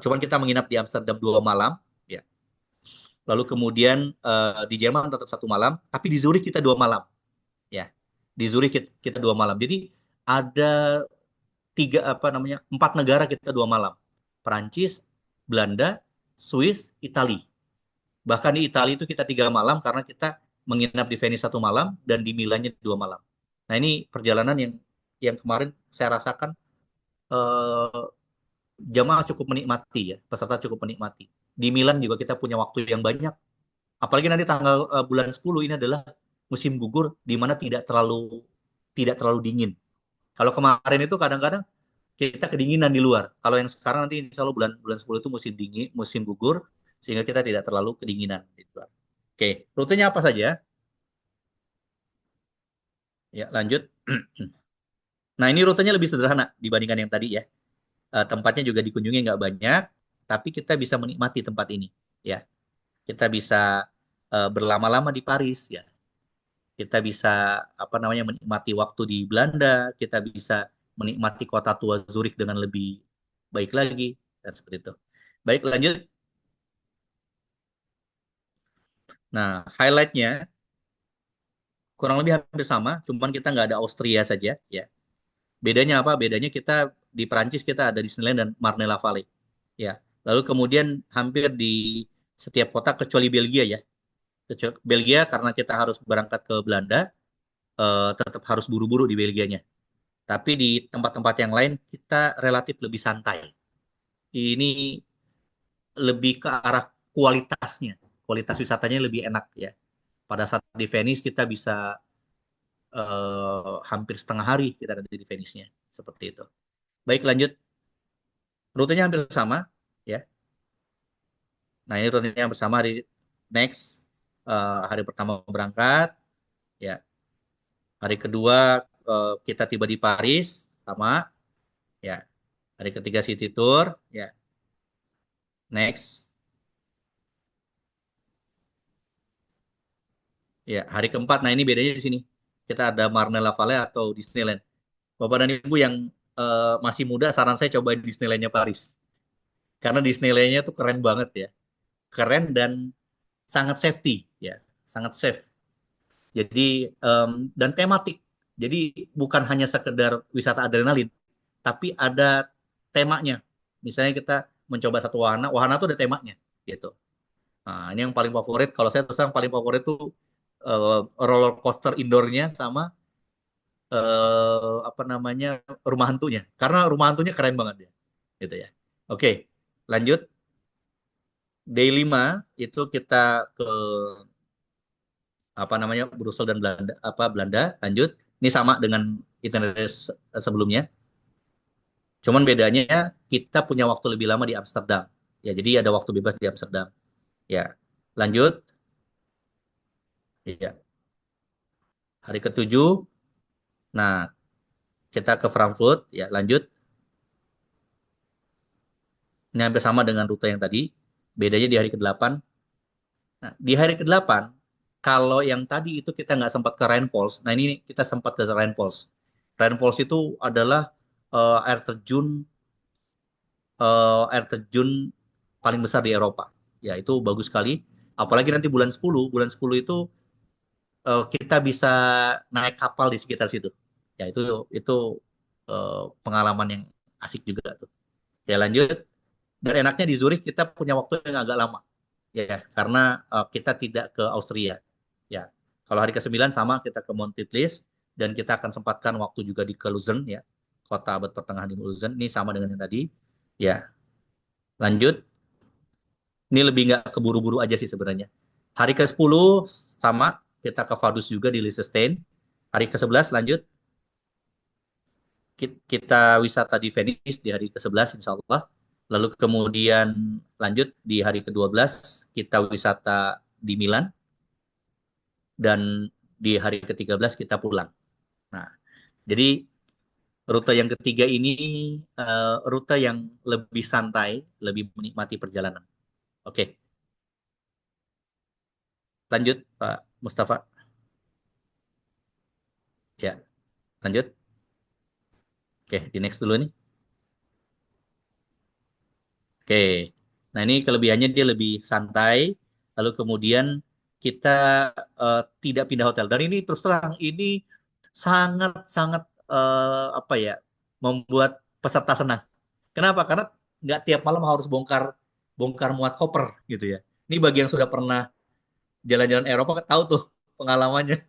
cuman kita menginap di Amsterdam 2 malam, ya. Lalu kemudian di Jerman tetap 1 malam, tapi di Zurich kita 2 malam, ya. Di Zurich kita 2 malam. Jadi ada 4 negara kita 2 malam. Perancis, Belanda, Swiss, Italia. Bahkan di Italia itu kita 3 malam karena kita menginap di Venice 1 malam dan di Milannya 2 malam. Nah ini perjalanan yang kemarin saya rasakan eh, jamaah cukup menikmati ya, peserta cukup menikmati. Di Milan juga kita punya waktu yang banyak. Apalagi nanti tanggal bulan 10 ini adalah musim gugur di mana tidak terlalu dingin. Kalau kemarin itu kadang-kadang kita kedinginan di luar. Kalau yang sekarang nanti insya Allah bulan bulan 10 itu musim dingin, musim gugur, sehingga kita tidak terlalu kedinginan di luar. Oke, rutenya apa saja? Ya, lanjut. Nah, ini rutenya lebih sederhana dibandingkan yang tadi ya. Tempatnya juga dikunjungi nggak banyak, tapi kita bisa menikmati tempat ini. Ya, kita bisa berlama-lama di Paris. Ya, kita bisa apa namanya menikmati waktu di Belanda. Kita bisa menikmati kota tua Zurich dengan lebih baik lagi dan seperti itu. Baik, lanjut. Nah, highlightnya kurang lebih hampir sama, cuman kita nggak ada Austria saja, ya. Bedanya apa? Bedanya kita di Perancis kita ada Disneyland dan Marne-la-Vallée, ya. Lalu kemudian hampir di setiap kota kecuali Belgia ya. Belgia karena kita harus berangkat ke Belanda, tetap harus buru-buru di Belgianya. Tapi di tempat-tempat yang lain kita relatif lebih santai. Ini lebih ke arah kualitasnya, kualitas wisatanya lebih enak ya. Pada saat di Venice kita bisa hampir setengah hari kita ada di Venice-nya seperti itu. Baik, lanjut. Rutenya hampir sama, ya. Nah, ini rutenya hampir sama hari next. Hari pertama berangkat, ya. Hari kedua kita tiba di Paris, sama, ya. Hari ketiga city tour, ya. Next, ya. Hari keempat, nah ini bedanya di sini. Kita ada Marne-la-Vallée atau Disneyland. Bapak dan Ibu yang masih muda, saran saya coba Disneyland-nya Paris. Karena Disneyland-nya tuh keren banget ya. Keren dan sangat safety ya, sangat safe. Jadi dan tematik. Jadi bukan hanya sekedar wisata adrenalin, tapi ada temanya. Misalnya kita mencoba satu wahana, wahana tuh ada temanya, gitu. Nah, ini yang paling favorit. Kalau saya terus terang paling favorit tuh roller coaster indoornya sama apa namanya rumah hantunya. Karena rumah hantunya keren banget ya, gitu ya. Oke, lanjut. Day 5 itu kita ke apa namanya Brussels dan Belanda Belanda. Lanjut. Ini sama dengan itinerary sebelumnya. Cuman bedanya kita punya waktu lebih lama di Amsterdam. Ya, jadi ada waktu bebas di Amsterdam. Ya, lanjut. Ya, hari ketujuh. Nah, kita ke Frankfurt. Ya, lanjut. Ini hampir sama dengan rute yang tadi. Bedanya di hari ke-8. Nah, di hari ke-8, kalau yang tadi itu kita nggak sempat ke Rhine Falls. Nah, ini kita sempat ke Rhine Falls. Rhine Falls itu adalah air terjun air terjun paling besar di Eropa. Ya, itu bagus sekali. Apalagi nanti bulan 10 itu kita bisa naik kapal di sekitar situ. Ya, itu pengalaman yang asik juga tuh. Ya, lanjut. Dan enaknya di Zurich kita punya waktu yang agak lama. Ya, karena kita tidak ke Austria. Ya, kalau hari ke-9 sama kita ke Montitlys dan kita akan sempatkan waktu juga di ke Luzern ya, kota abad pertengahan di Luzern. Ini sama dengan yang tadi. Ya, lanjut. Ini lebih nggak keburu-buru aja sih sebenarnya. Hari ke-10 sama, kita ke Vaduz juga di Liechtenstein. Hari ke-11 lanjut, kita wisata di Venice di hari ke-11 insya Allah. Lalu kemudian lanjut di hari ke-12 kita wisata di Milan. Dan di hari ke-13 kita pulang. Nah, jadi rute yang ketiga ini rute yang lebih santai, lebih menikmati perjalanan. Oke, lanjut Pak Mustafa. Ya, lanjut. Oke, di next dulu nih. Oke, nah ini kelebihannya dia lebih santai, lalu kemudian kita tidak pindah hotel. Dan ini terus terang, ini sangat-sangat apa ya, membuat peserta senang. Kenapa? Karena nggak tiap malam harus bongkar bongkar muat koper gitu ya. Ini bagi yang sudah pernah jalan-jalan Eropa tahu tuh pengalamannya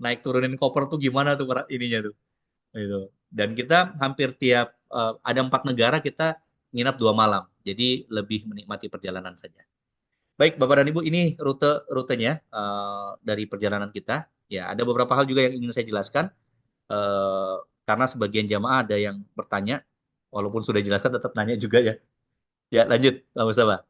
naik turunin koper tuh gimana tuh ininya tuh. Gitu. Dan kita hampir tiap ada 4 negara kita nginap 2 malam, jadi lebih menikmati perjalanan saja. Baik, Bapak dan Ibu, ini rutenya dari perjalanan kita. Ya, ada beberapa hal juga yang ingin saya jelaskan eh, karena sebagian jamaah ada yang bertanya, walaupun sudah jelaskan tetap nanya juga ya. Ya, lanjut, Pak Mustafa.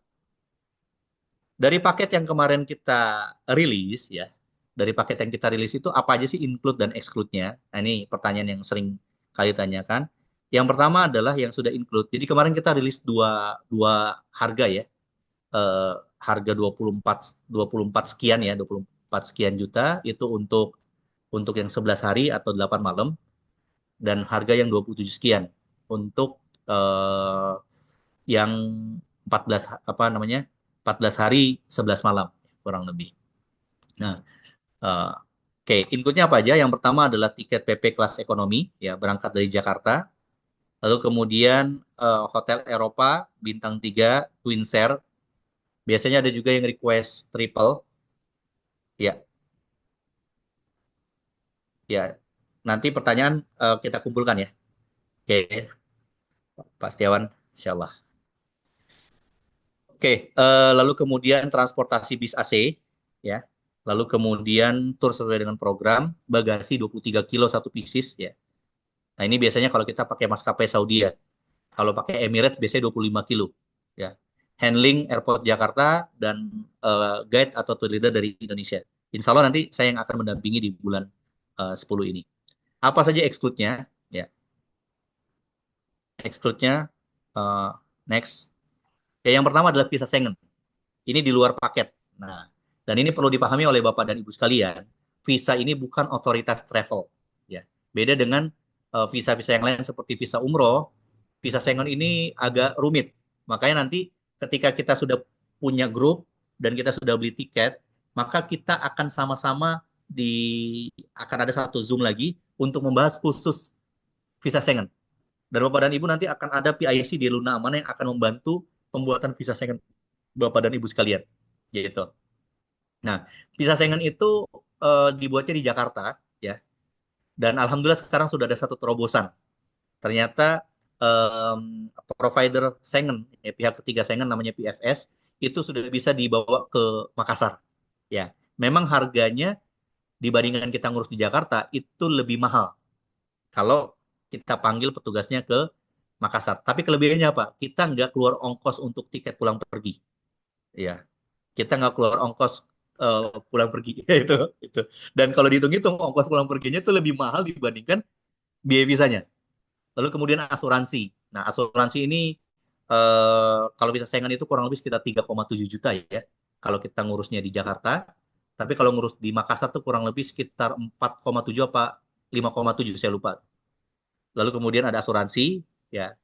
Dari paket yang kemarin kita rilis ya, dari paket yang kita rilis itu apa aja sih include dan exclude-nya? Nah, ini pertanyaan yang sering kali tanyakan. Yang pertama adalah yang sudah include. Jadi kemarin kita rilis dua harga ya. Harga 24 sekian ya, 24 sekian juta itu untuk yang 11 hari atau 8 malam dan harga yang 27 sekian untuk yang 14 apa namanya? 14 hari 11 malam kurang lebih. Nah, oke, include-nya apa aja? Yang pertama adalah tiket PP kelas ekonomi, ya berangkat dari Jakarta. Lalu kemudian hotel Eropa bintang 3 twin share. Biasanya ada juga yang request triple. Ya, ya. Nanti pertanyaan kita kumpulkan ya. Oke, Pak Setiawan, Insya Allah. Oke, lalu kemudian transportasi bis AC, ya. Lalu kemudian tur sesuai dengan program, bagasi 23 kilo satu pieces, ya. Nah, ini biasanya kalau kita pakai maskapai Saudi ya. Kalau pakai Emirates biasanya 25 kilo. Ya. Handling Airport Jakarta dan guide atau tour leader dari Indonesia. Insya Allah nanti saya yang akan mendampingi di bulan 10 ini. Apa saja exclude-nya? Ya. Exclude-nya next. Ya, yang pertama adalah visa Schengen. Ini di luar paket. Nah, dan ini perlu dipahami oleh Bapak dan Ibu sekalian. Visa ini bukan otoritas travel. Ya. Beda dengan visa-visa yang lain seperti visa umroh, visa Schengen ini agak rumit. Makanya nanti ketika kita sudah punya grup dan kita sudah beli tiket, maka kita akan sama-sama akan ada satu Zoom lagi untuk membahas khusus visa Schengen. Dan Bapak dan Ibu nanti akan ada PIC di Luna Amana yang akan membantu pembuatan visa Schengen Bapak dan Ibu sekalian. Gitu. Nah, visa Schengen itu dibuatnya di Jakarta, ya. Dan alhamdulillah sekarang sudah ada satu terobosan. Ternyata provider Schengen, ya, pihak ketiga Schengen namanya PFS, itu sudah bisa dibawa ke Makassar. Ya, memang harganya dibandingkan kita ngurus di Jakarta itu lebih mahal kalau kita panggil petugasnya ke Makassar. Tapi kelebihannya apa? Kita nggak keluar ongkos untuk tiket pulang pergi. Ya, kita nggak keluar ongkos pulang pergi. Itu. Dan kalau dihitung-hitung ongkos pulang perginya itu lebih mahal dibandingkan biaya visanya. Lalu kemudian asuransi. Nah, asuransi ini kalau bisa saingan itu kurang lebih sekitar 3,7 juta ya. Kalau kita ngurusnya di Jakarta. Tapi kalau ngurus di Makassar tuh kurang lebih sekitar 4,7 apa 5,7 saya lupa. Lalu kemudian ada asuransi ya.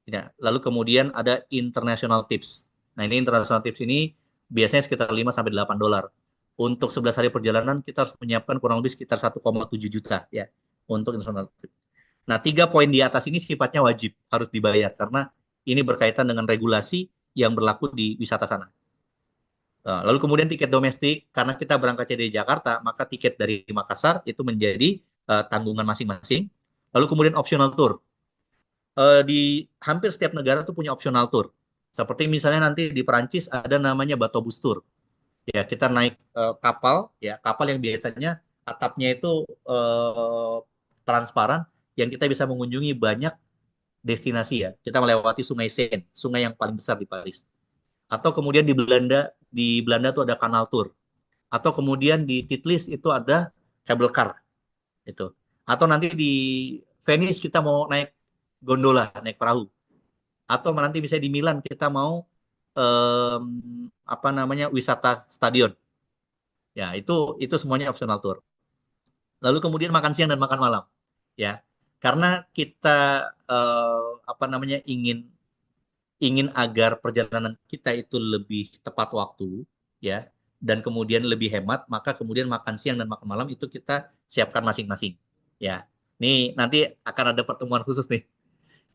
Ya. Lalu kemudian ada international tips. Nah, ini international tips ini biasanya sekitar 5 sampai 8 dolar. Untuk 11 hari perjalanan kita harus menyiapkan kurang lebih sekitar 1,7 juta ya untuk international tips. Nah, 3 poin di atas ini sifatnya wajib harus dibayar karena ini berkaitan dengan regulasi yang berlaku di wisata sana. Lalu kemudian tiket domestik, karena kita berangkatnya dari Jakarta, maka tiket dari Makassar itu menjadi tanggungan masing-masing. Lalu kemudian optional tour. Di hampir setiap negara tuh punya optional tour. Seperti misalnya nanti di Perancis ada namanya Bateau Bus Tour. Ya, kita naik kapal, ya kapal yang biasanya atapnya itu transparan, yang kita bisa mengunjungi banyak destinasi ya. Kita melewati Sungai Seine, sungai yang paling besar di Paris. Atau kemudian di Belanda tuh ada Canal Tour. Atau kemudian di Titlis itu ada cable car itu. Atau nanti di Venice kita mau naik gondola, naik perahu. Atau nanti misalnya di Milan kita mau apa namanya wisata stadion. Ya, itu semuanya optional tour. Lalu kemudian makan siang dan makan malam. Ya. Karena kita apa namanya ingin agar perjalanan kita itu lebih tepat waktu, ya, dan kemudian lebih hemat, maka kemudian makan siang dan makan malam itu kita siapkan masing-masing, ya. Nih nanti akan ada pertemuan khusus nih,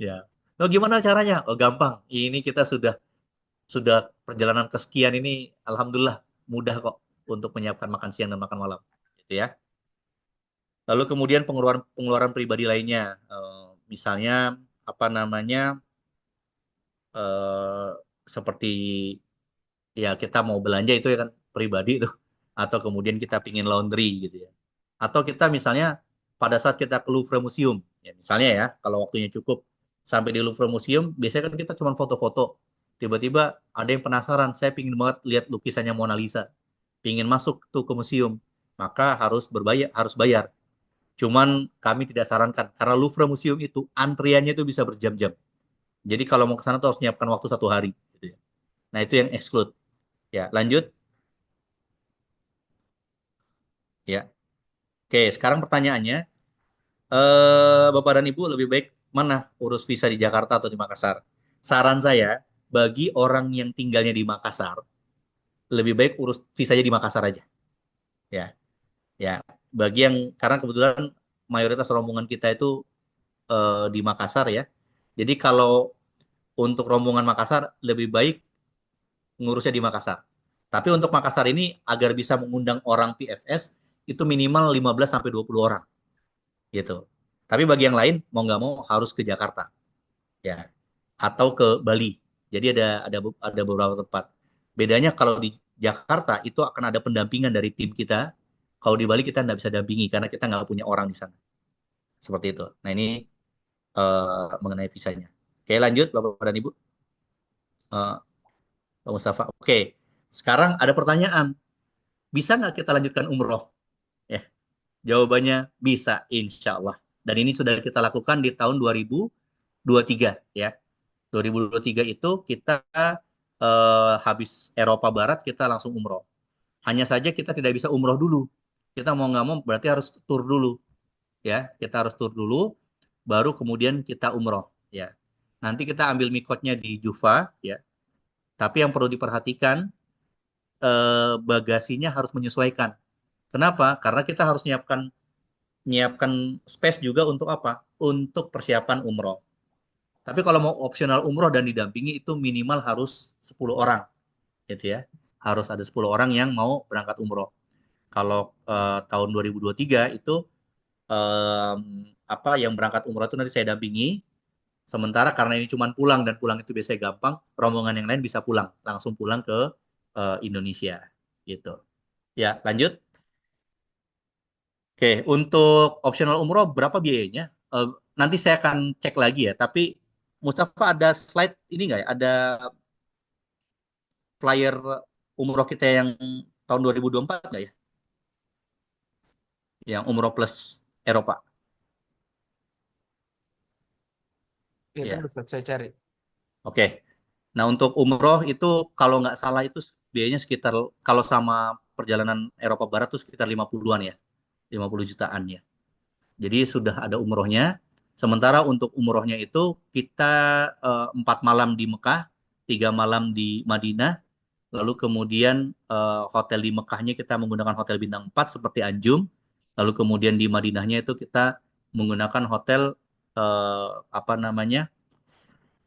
ya. Oh, gimana caranya? Oh, gampang. Ini kita sudah perjalanan kesekian ini, alhamdulillah mudah kok untuk menyiapkan makan siang dan makan malam, gitu ya. Lalu kemudian pengeluaran pengeluaran pribadi lainnya, misalnya apa namanya? eh, seperti ya kita mau belanja itu ya kan pribadi tuh atau kemudian kita pingin laundry gitu ya atau kita misalnya pada saat kita ke Louvre Museum ya misalnya ya kalau waktunya cukup sampai di Louvre Museum biasanya kan kita cuma foto-foto tiba-tiba ada yang penasaran saya pingin banget lihat lukisannya Mona Lisa pingin masuk tuh ke museum maka harus bayar cuman kami tidak sarankan karena Louvre Museum itu antriannya itu bisa berjam-jam jadi kalau mau ke sana tuh harus nyiapkan waktu 1 hari gitu ya. Nah, itu yang exclude. Ya, lanjut. Ya. Oke, sekarang pertanyaannya, Bapak dan Ibu lebih baik mana urus visa di Jakarta atau di Makassar? Saran saya, bagi orang yang tinggalnya di Makassar, lebih baik urus visanya di Makassar aja. Ya, ya. Bagi yang karena kebetulan mayoritas rombongan kita itu di Makassar ya. Jadi kalau untuk rombongan Makassar lebih baik ngurusnya di Makassar. Tapi untuk Makassar ini agar bisa mengundang orang PFS itu minimal 15 sampai 20 orang gitu. Tapi bagi yang lain mau nggak mau harus ke Jakarta ya atau ke Bali. Jadi ada beberapa tempat. Bedanya kalau di Jakarta itu akan ada pendampingan dari tim kita. Kalau di Bali kita nggak bisa dampingi karena kita nggak punya orang di sana. Seperti itu. Nah ini mengenai visanya. Oke lanjut Bapak dan Ibu. Eh, Pak Mustafa. Oke. Sekarang ada pertanyaan. Bisa nggak kita lanjutkan umroh? Ya, jawabannya bisa, insya Allah. Dan ini sudah kita lakukan di tahun 2023 ya. 2023 itu kita habis Eropa Barat kita langsung umroh. Hanya saja kita tidak bisa umroh dulu. Kita mau nggak mau berarti harus tur dulu ya. Kita harus tur dulu, baru kemudian kita umroh ya. Nanti kita ambil mikotnya di Jufa ya. Tapi yang perlu diperhatikan bagasinya harus menyesuaikan. Kenapa? Karena kita harus nyiapkan space juga untuk apa? Untuk persiapan umroh. Tapi kalau mau opsional umroh dan didampingi itu minimal harus 10 orang, gitu ya. Harus ada 10 orang yang mau berangkat umroh. Kalau tahun 2023 itu apa yang berangkat umroh itu nanti saya dampingi. Sementara karena ini cuma pulang dan pulang itu biasanya gampang, rombongan yang lain bisa pulang, langsung pulang ke Indonesia, gitu. Ya, lanjut. Oke, untuk opsional umroh berapa biayanya? Eh, Nanti saya akan cek lagi ya. Tapi Mustafa ada slide ini nggak ya? Ada flyer umroh kita yang tahun 2024 nggak ya? Yang umroh plus Eropa. Ya, tunggu, Ya, Ustaz, saya cari. oke. Nah, untuk umroh itu kalau nggak salah itu biayanya sekitar kalau sama perjalanan Eropa Barat itu sekitar 50-an ya. 50 jutaan ya. Jadi sudah ada umrohnya. Sementara untuk umrohnya itu kita 4 malam di Mekah, 3 malam di Madinah, lalu kemudian hotel di Mekahnya kita menggunakan hotel bintang 4 seperti Anjum, lalu kemudian di Madinahnya itu kita menggunakan hotel apa namanya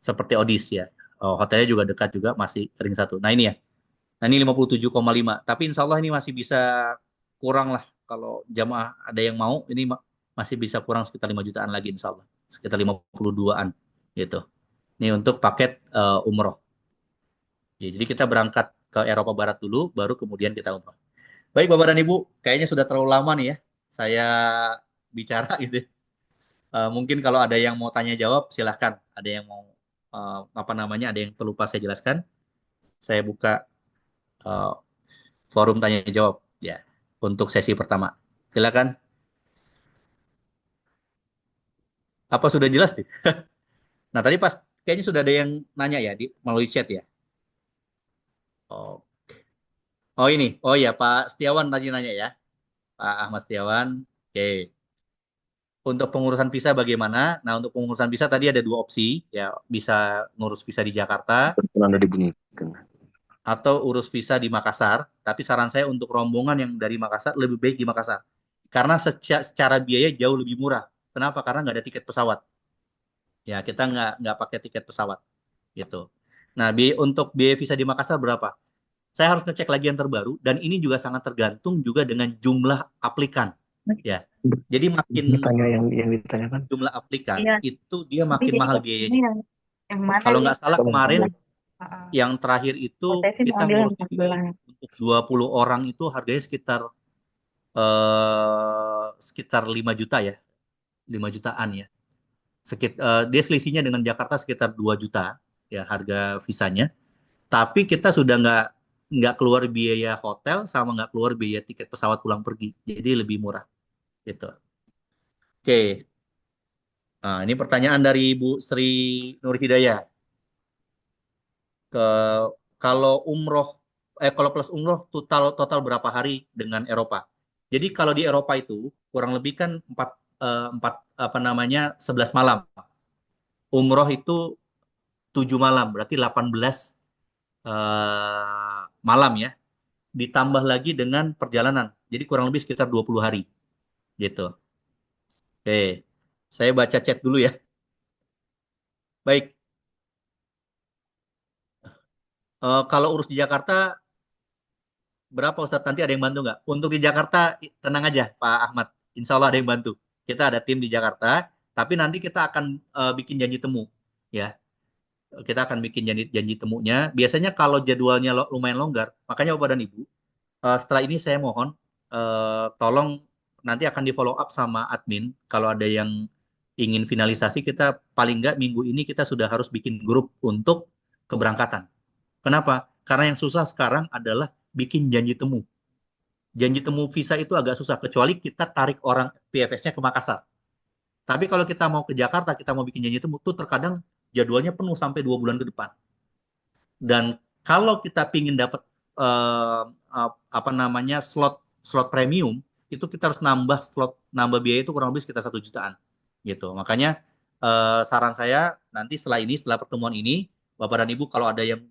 seperti Odis ya. Hotelnya juga dekat juga masih ring satu. Nah ini ya, nah ini 57,5. Tapi insya Allah ini masih bisa kurang lah. Kalau jamaah ada yang mau, ini masih bisa kurang sekitar 5 jutaan lagi insya Allah. Sekitar 52-an gitu. Ini untuk paket umroh. Ya, jadi kita berangkat ke Eropa Barat dulu, baru kemudian kita umroh. Baik Bapak dan Ibu, kayaknya sudah terlalu lama nih ya saya bicara gitu. Mungkin kalau ada yang mau tanya jawab, silahkan. Ada yang mau apa namanya, ada yang terlupa saya jelaskan. Saya buka eh, forum tanya jawab ya untuk sesi pertama. Silakan. Apa sudah jelas nih? Nah, tadi pas kayaknya sudah ada yang nanya ya di melalui chat ya. Oh, oh ini. Oh ya, Pak Setiawan tadi nanya ya. Pak Ahmad Setiawan. Oke. Untuk pengurusan visa bagaimana? Nah, untuk pengurusan visa tadi ada dua opsi ya, bisa ngurus visa di Jakarta Pernah Anda dibunyikan. atau urus visa di Makassar. Tapi saran saya untuk rombongan yang dari Makassar lebih baik di Makassar. Karena secara biaya jauh lebih murah. Kenapa? Karena nggak ada tiket pesawat. Ya, kita nggak pakai tiket pesawat gitu. Nah, untuk biaya visa di Makassar berapa? Saya harus ngecek lagi yang terbaru dan ini juga sangat tergantung juga dengan jumlah aplikan. Ya, jadi makin Ditanya yang ditanyakan. jumlah aplikan Iya, itu dia tapi makin jadi mahal opsinya biayanya. yang mana Kalau nih? nggak salah Tolong kemarin tolong. Heeh. yang terakhir itu Oh, saya sih mau kita ambil yang ngurus ini 14. untuk 20 orang itu harganya sekitar 5 juta ya, 5 jutaan ya. Dia selisihnya dengan Jakarta sekitar 2 juta ya harga visanya. Tapi kita sudah nggak keluar biaya hotel sama nggak keluar biaya tiket pesawat pulang pergi. Jadi lebih murah gitu. Oke. Nah, ini pertanyaan dari Bu Sri Nur Hidayah. Ke kalau kalau plus umroh total total berapa hari dengan Eropa? Jadi kalau di Eropa itu kurang lebih kan empat apa namanya 11 malam. Umroh itu 7 malam, berarti 18 malam ya. Ditambah lagi dengan perjalanan. Jadi kurang lebih sekitar 20 hari gitu. Oke. Saya baca chat dulu ya. Baik. Kalau urus di Jakarta berapa Ustadz? Nanti ada yang bantu nggak? Untuk di Jakarta tenang aja Pak Ahmad. Insya Allah ada yang bantu. Kita ada tim di Jakarta, tapi nanti kita akan bikin janji temu, ya. Kita akan bikin janji janji temunya. Biasanya kalau jadwalnya lumayan longgar, makanya Bapak dan Ibu, setelah ini saya mohon tolong nanti akan di follow up sama admin. Kalau ada yang ingin finalisasi, kita paling nggak minggu ini kita sudah harus bikin grup untuk keberangkatan. Kenapa? Karena yang susah sekarang adalah bikin janji temu. Janji temu visa itu agak susah, kecuali kita tarik orang PFS-nya ke Makassar. Tapi kalau kita mau ke Jakarta, kita mau bikin janji temu, tuh terkadang jadwalnya penuh sampai 2 bulan ke depan. Dan kalau kita pingin dapat apa namanya slot slot premium, itu kita harus nambah biaya itu kurang lebih sekitar 1 jutaan, gitu. Makanya saran saya nanti setelah pertemuan ini, Bapak dan Ibu kalau ada yang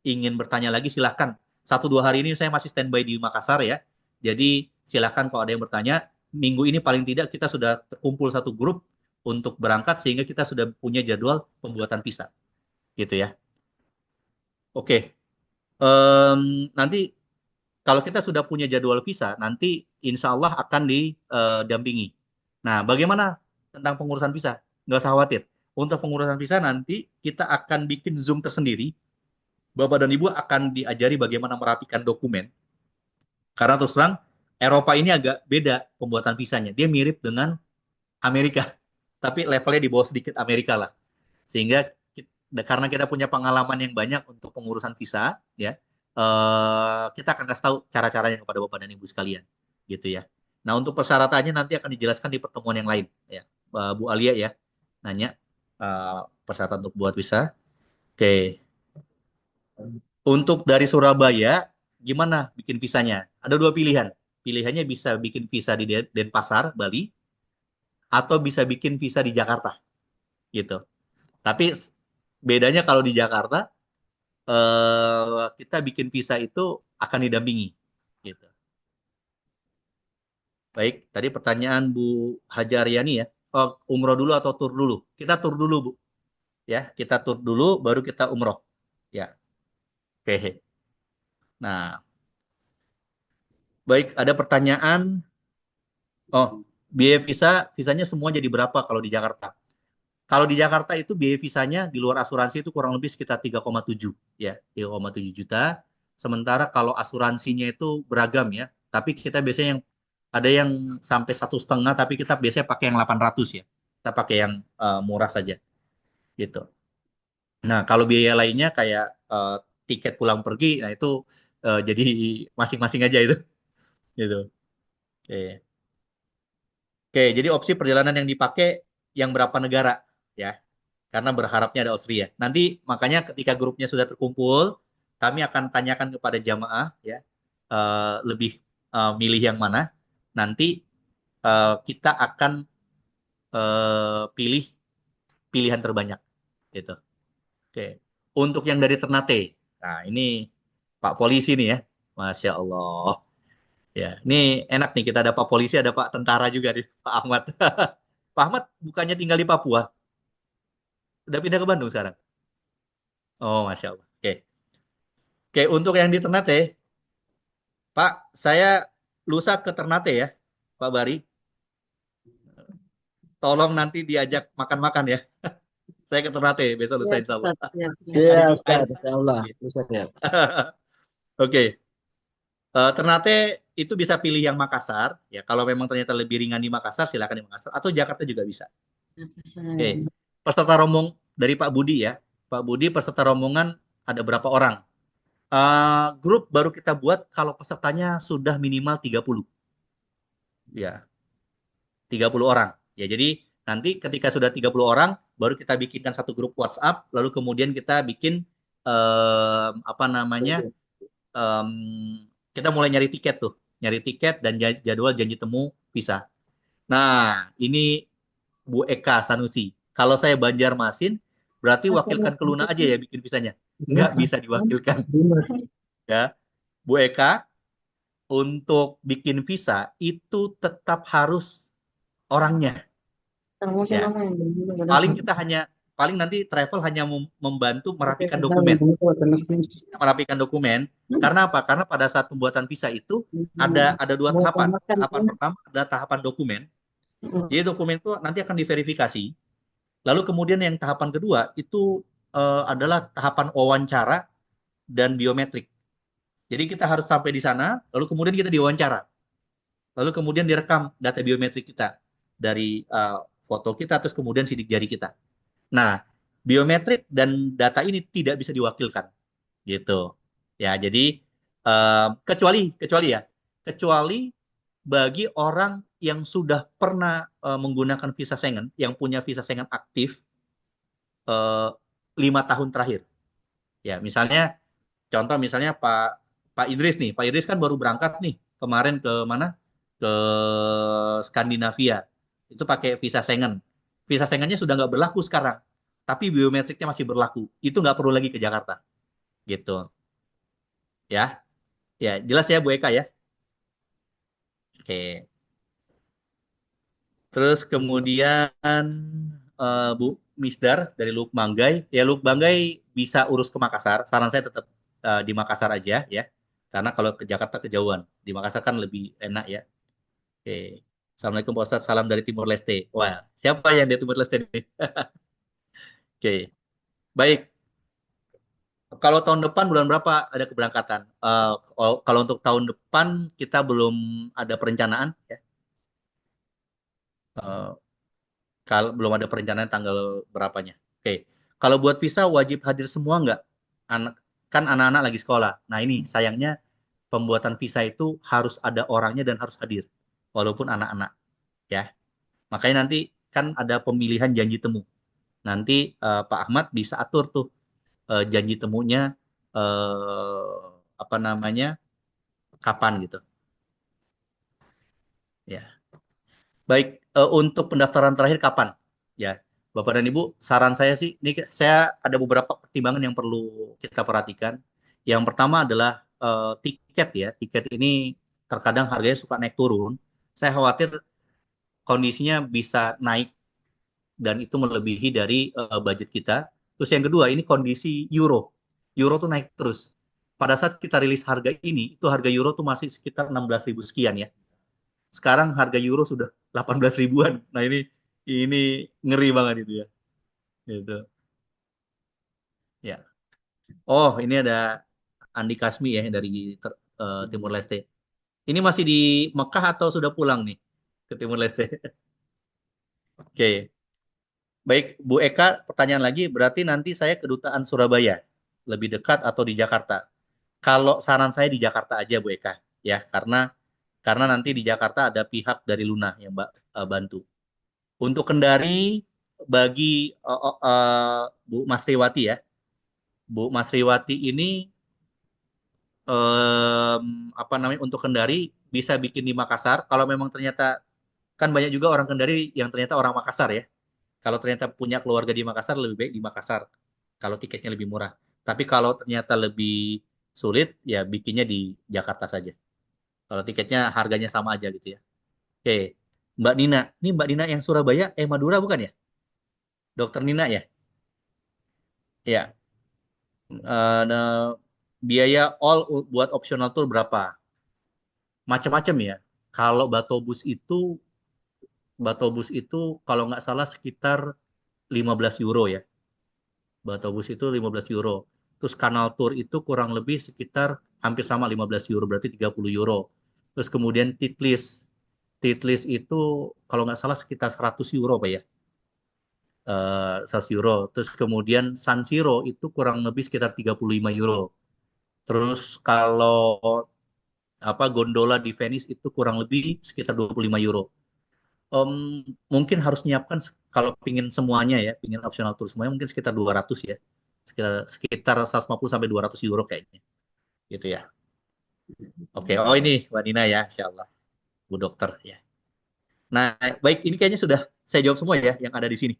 ingin bertanya lagi silahkan. 1-2 hari ini saya masih standby di Makassar ya. Jadi silakan kalau ada yang bertanya. Minggu ini paling tidak kita sudah terkumpul satu grup untuk berangkat sehingga kita sudah punya jadwal pembuatan visa, gitu ya. Oke, nanti kalau kita sudah punya jadwal visa, nanti insya Allah akan didampingi. Nah, bagaimana tentang pengurusan visa? Nggak usah khawatir. Untuk pengurusan visa nanti kita akan bikin Zoom tersendiri. Bapak dan Ibu akan diajari bagaimana merapikan dokumen. Karena terus terang, Eropa ini agak beda pembuatan visanya. Dia mirip dengan Amerika, tapi levelnya di bawah sedikit Amerika lah. Sehingga karena kita punya pengalaman yang banyak untuk pengurusan visa, ya, kita akan kasih tahu cara-caranya kepada Bapak dan Ibu sekalian, gitu ya. Nah, untuk persyaratannya nanti akan dijelaskan di pertemuan yang lain, ya. Bu Alia ya, nanya persyaratan untuk buat visa. Oke. Untuk dari Surabaya, gimana bikin visanya? Ada dua pilihan. Pilihannya bisa bikin visa di Denpasar, Bali, atau bisa bikin visa di Jakarta, gitu. Tapi bedanya kalau di Jakarta, kita bikin visa itu akan didampingi, gitu. Baik, tadi pertanyaan Bu Haja Aryani ya. Oh, umroh dulu atau tur dulu? Kita tur dulu, Bu. Ya, kita tur dulu, baru kita umroh. Ya, oke. Nah, baik, ada pertanyaan. Oh, biaya visanya semua jadi berapa kalau di Jakarta? Kalau di Jakarta itu biaya visanya di luar asuransi itu kurang lebih sekitar 3,7 ya, 3,7 juta. Sementara kalau asuransinya itu beragam ya, tapi kita biasanya ada yang sampai 1,5, tapi kita biasanya pakai yang 800 ya. Kita pakai yang murah saja gitu. Nah, kalau biaya lainnya kayak tiket pulang pergi, nah itu jadi masing-masing aja itu gitu. Oke. Oke, jadi opsi perjalanan yang dipakai yang berapa negara ya? Karena berharapnya ada Austria. Nanti makanya ketika grupnya sudah terkumpul, kami akan tanyakan kepada jamaah ya, lebih milih yang mana. Nanti kita akan pilih pilihan terbanyak gitu. Oke. Untuk yang dari Ternate. Nah, ini Pak Polisi nih ya. Masya Allah. Ya, ini enak nih kita ada Pak Polisi, ada Pak Tentara juga nih, Pak Ahmad. Pak Ahmad bukannya tinggal di Papua, udah pindah ke Bandung sekarang. Oh, Masya Allah. Oke. Oke, untuk yang di Ternate, Pak, saya lusa ke Ternate ya, Pak Bari. Tolong nanti diajak makan-makan ya. Saya ke Ternate besok lusa Ya, insya Allah. Ustaz. Ya, ya. Hari Siap, Jumat. Ustaz. Ya Allah. Ustaz ya. Oke. Ternate itu bisa pilih yang Makassar, ya. Kalau memang ternyata lebih ringan di Makassar, silakan di Makassar. Atau Jakarta juga bisa. Oke. Peserta rombong dari Pak Budi ya. Pak Budi peserta rombongan ada berapa orang? Grup baru kita buat kalau pesertanya sudah minimal 30. Ya, 30 orang. Ya, jadi nanti ketika sudah 30 orang, baru kita bikinkan satu grup WhatsApp, lalu kemudian kita bikin apa namanya? em, kita mulai nyari tiket tuh, nyari tiket dan jadwal janji temu visa. Nah, ini Bu Eka Sanusi. Kalau saya Banjarmasin, berarti wakilkan ke Luna aja ya bikin visanya. Nggak bisa diwakilkan. Ya, Bu Eka, untuk bikin visa itu tetap harus orangnya. Mungkin Ya, nama yang benar. paling kita paling nanti travel hanya membantu merapikan dokumen. Merapikan dokumen. Karena apa? Karena pada saat pembuatan visa itu ada dua tahapan. Tahapan pertama adalah tahapan dokumen. Jadi dokumen itu nanti akan diverifikasi. Lalu kemudian yang tahapan kedua itu adalah tahapan wawancara dan biometrik. Jadi kita harus sampai di sana, lalu kemudian kita diwawancara. Lalu kemudian direkam data biometrik kita dari foto kita, terus kemudian sidik jari kita. Nah, biometrik dan data ini tidak bisa diwakilkan, gitu. Ya, jadi kecuali bagi orang yang sudah pernah menggunakan visa Schengen, yang punya visa Schengen aktif eh, 5 tahun terakhir. Ya, misalnya contoh misalnya Pak Idris nih, Pak Idris kan baru berangkat nih kemarin ke mana? Ke Skandinavia. Itu pakai visa Schengen. Visa Schengennya sudah nggak berlaku sekarang, tapi biometriknya masih berlaku. Itu nggak perlu lagi ke Jakarta, gitu. Ya, ya jelas ya Bu Eka ya. Oke. Terus kemudian Bu Misdar dari Luk Banggai, ya Luk Banggai bisa urus ke Makassar. Saran saya tetap di Makassar aja ya, karena kalau ke Jakarta kejauhan. Di Makassar kan lebih enak ya. Oke. Assalamualaikum Pak Ustadz, salam dari Timur Leste. Wah, siapa yang dari Timur Leste nih? Oke, baik. Kalau tahun depan bulan berapa ada keberangkatan? Kalau untuk tahun depan kita belum ada perencanaan ya. Eh, Kalau belum ada perencanaan tanggal berapanya. Oke. Kalau buat visa wajib hadir semua nggak? Anak kan anak-anak lagi sekolah. Nah ini sayangnya pembuatan visa itu harus ada orangnya dan harus hadir, walaupun anak-anak ya. Makanya nanti kan ada pemilihan janji temu. Nanti Pak Ahmad bisa atur tuh janji temunya apa namanya kapan gitu. Ya. Baik, untuk pendaftaran terakhir kapan? Ya, Bapak dan Ibu, saran saya sih, ini saya ada beberapa pertimbangan yang perlu kita perhatikan. Yang pertama adalah tiket ya. Tiket ini terkadang harganya suka naik turun. Saya khawatir kondisinya bisa naik dan itu melebihi dari budget kita. Terus yang kedua, ini kondisi euro. Euro tuh naik terus. Pada saat kita rilis harga ini, itu harga euro tuh masih sekitar 16.000 sekian ya. Sekarang harga euro sudah 18 ribuan. Nah ini ngeri banget itu ya. Gitu. Ya. Oh, ini ada Andi Kasmi ya dari Timur Leste. Ini masih di Mekah atau sudah pulang nih ke Timur Leste? Oke. Baik, Bu Eka, pertanyaan lagi. Berarti nanti saya kedutaan Surabaya. Lebih dekat atau di Jakarta? Kalau saran saya di Jakarta aja, Bu Eka. Ya, karena nanti di Jakarta ada pihak dari Luna yang Mbak bantu. Untuk Kendari bagi Bu Masriwati ya. Bu Masriwati ini apa namanya untuk Kendari bisa bikin di Makassar. Kalau memang ternyata kan banyak juga orang Kendari yang ternyata orang Makassar ya. Kalau ternyata punya keluarga di Makassar lebih baik di Makassar. Kalau tiketnya lebih murah. Tapi kalau ternyata lebih sulit ya bikinnya di Jakarta saja. Kalau tiketnya harganya sama aja gitu ya. Oke. Mbak Nina, ini Mbak Nina yang Surabaya, Madura bukan ya? Dokter Nina ya? Ya. Nah, biaya all buat optional tour berapa? Macam-macam ya. Kalau Batobus itu kalau nggak salah sekitar 15 euro ya. Batobus itu 15 euro. Terus Kanal Tour itu kurang lebih sekitar hampir sama 15 euro, berarti 30 euro. Terus kemudian Titlis. Titlis itu kalau nggak salah sekitar 100 euro Pak ya. 100 euro. Terus kemudian San Siro itu kurang lebih sekitar 35 euro. Terus kalau apa gondola di Venice itu kurang lebih sekitar 25 euro. Em, Mungkin harus nyiapkan kalau pingin semuanya ya, pingin optional tour semuanya mungkin sekitar 200 ya. Sekitar 150 sampai 200 euro kayaknya. Gitu ya. Oke, oh ini Mbak Nina ya, Insya Allah. Bu Dokter ya. Nah, baik ini kayaknya sudah saya jawab semua ya yang ada di sini.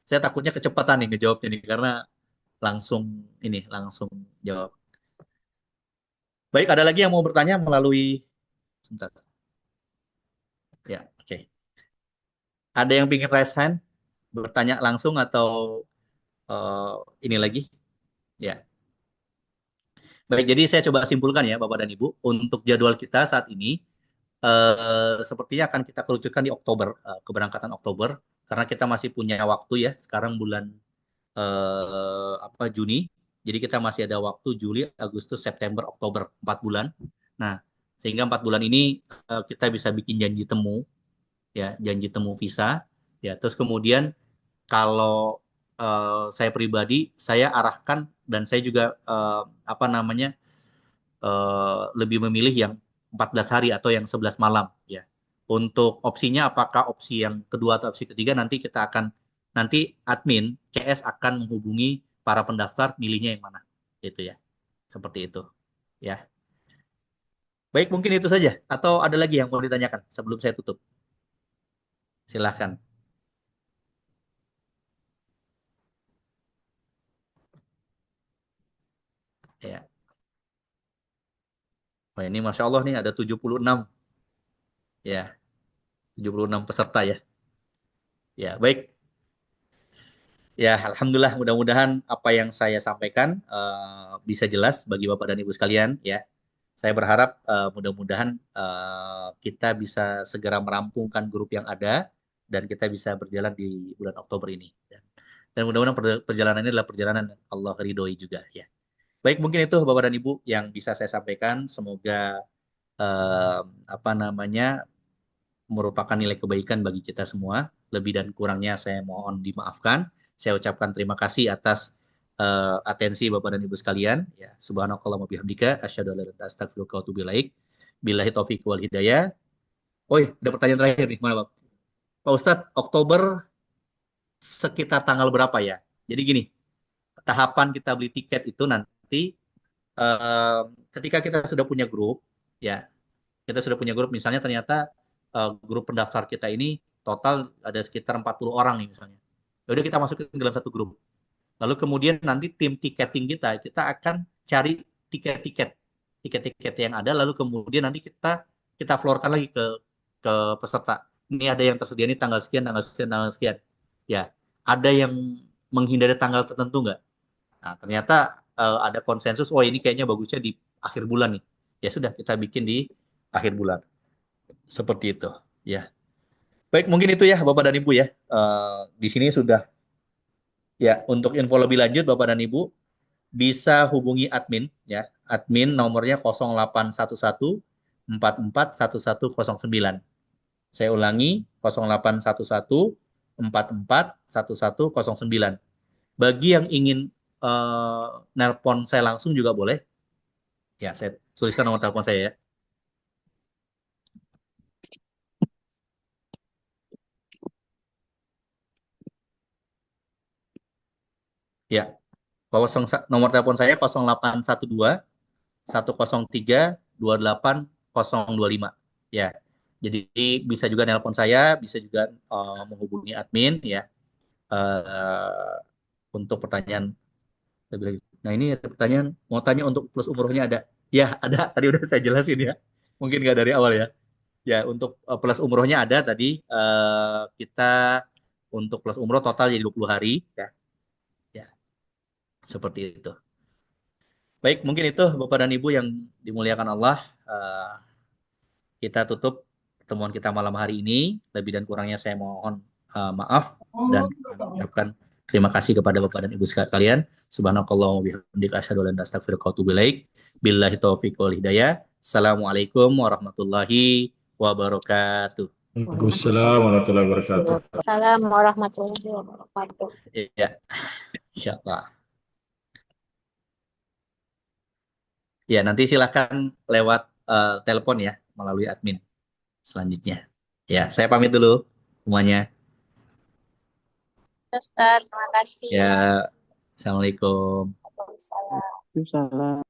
Saya takutnya kecepatan nih ngejawabnya nih karena langsung langsung jawab. Baik, ada lagi yang mau bertanya melalui sebentar. Ya, oke. Ada yang pingin raise hand, bertanya langsung atau eh, ini lagi? Ya. Baik, jadi saya coba simpulkan ya, Bapak dan Ibu, untuk jadwal kita saat ini sepertinya akan kita kerucutkan di Oktober, keberangkatan Oktober, karena kita masih punya waktu ya. Sekarang bulan apa Juni, jadi kita masih ada waktu Juli, Agustus, September, Oktober, 4 bulan. Nah, sehingga 4 bulan ini kita bisa bikin janji temu, ya, janji temu visa, ya. Terus kemudian kalau saya pribadi, saya arahkan dan saya juga apa namanya lebih memilih yang 14 hari atau yang 11 malam ya. Untuk opsinya apakah opsi yang kedua atau opsi ketiga nanti admin CS akan menghubungi para pendaftar milihnya yang mana gitu ya. Seperti itu ya. Baik, mungkin itu saja atau ada lagi yang mau ditanyakan sebelum saya tutup. Silahkan. Ya. Wah, ini Masya Allah nih ada 76. Ya, 76 peserta ya. Ya, baik. Ya, alhamdulillah mudah-mudahan apa yang saya sampaikan bisa jelas bagi Bapak dan Ibu sekalian ya. Saya berharap mudah-mudahan kita bisa segera merampungkan grup yang ada dan kita bisa berjalan di bulan Oktober ini. Ya. Dan mudah-mudahan perjalanan ini adalah perjalanan yang Allah ridhoi juga ya. Baik, mungkin itu Bapak dan Ibu yang bisa saya sampaikan. Semoga apa namanya merupakan nilai kebaikan bagi kita semua. Lebih dan kurangnya saya mohon dimaafkan. Saya ucapkan terima kasih atas atensi Bapak dan Ibu sekalian. Ya, subhanakallah wa bihamdika asyhadu an la ilaha illa anta astaghfiruka wa atubu ilaik. Billahi taufiq wal hidayah. Oh, iya, ada pertanyaan terakhir nih, mana, Pak? Pak Ustadz, Oktober sekitar tanggal berapa ya? Jadi gini, tahapan kita beli tiket itu nanti eh, ketika kita sudah punya grup, ya, kita sudah punya grup, misalnya ternyata grup pendaftar kita ini total ada sekitar 40 orang nih misalnya. Ya udah kita masukin ke dalam satu grup. Lalu kemudian nanti tim tiketing kita akan cari tiket-tiket, tiket-tiket yang ada, lalu kemudian nanti kita floorkan lagi ke peserta. Ini ada yang tersedia nih tanggal sekian, tanggal sekian, tanggal sekian. Ya, ada yang menghindari tanggal tertentu nggak? Nah, ternyata ada konsensus, oh ini kayaknya bagusnya di akhir bulan nih. Ya sudah, kita bikin di akhir bulan. Seperti itu. Ya. Baik, mungkin itu ya Bapak dan Ibu ya. Di sini sudah ya. Untuk info lebih lanjut Bapak dan Ibu bisa hubungi admin ya. Admin nomornya 0811 441109. Saya ulangi 0811 441109. Bagi yang ingin nelpon saya langsung juga boleh. Ya, saya tuliskan nomor telepon saya ya. Ya, nomor telepon saya 0812 103 28025. Ya. Jadi bisa juga nelpon saya, bisa juga menghubungi admin ya eh, untuk pertanyaan lebih lanjut. Nah, ini ada pertanyaan mau tanya untuk plus umrohnya ada. Ya, ada. Tadi udah saya jelasin ya. Mungkin nggak dari awal ya. Ya, untuk plus umrohnya ada tadi kita untuk plus umroh total jadi 20 hari ya. Ya, seperti itu. Baik, mungkin itu Bapak dan Ibu yang dimuliakan Allah. Eh, kita tutup pertemuan kita malam hari ini. Lebih dan kurangnya saya mohon maaf dan kami ucapkan terima kasih kepada Bapak dan Ibu sekalian. Subhanakallahumma wa bihamdika asyhadu an la ilaha illa anta astaghfiruka wa atubu ilaik. Billahi taufiq wal hidayah. Assalamualaikum warahmatullahi wabarakatuh. Waalaikumsalam warahmatullahi wabarakatuh. Assalamualaikum warahmatullahi wabarakatuh. Iya, insyaallah. Ya, nanti silakan lewat telepon ya melalui admin selanjutnya. Ya, saya pamit dulu semuanya. Ustaz, terima kasih. Ya, assalamualaikum. Waalaikumsalam. Salam.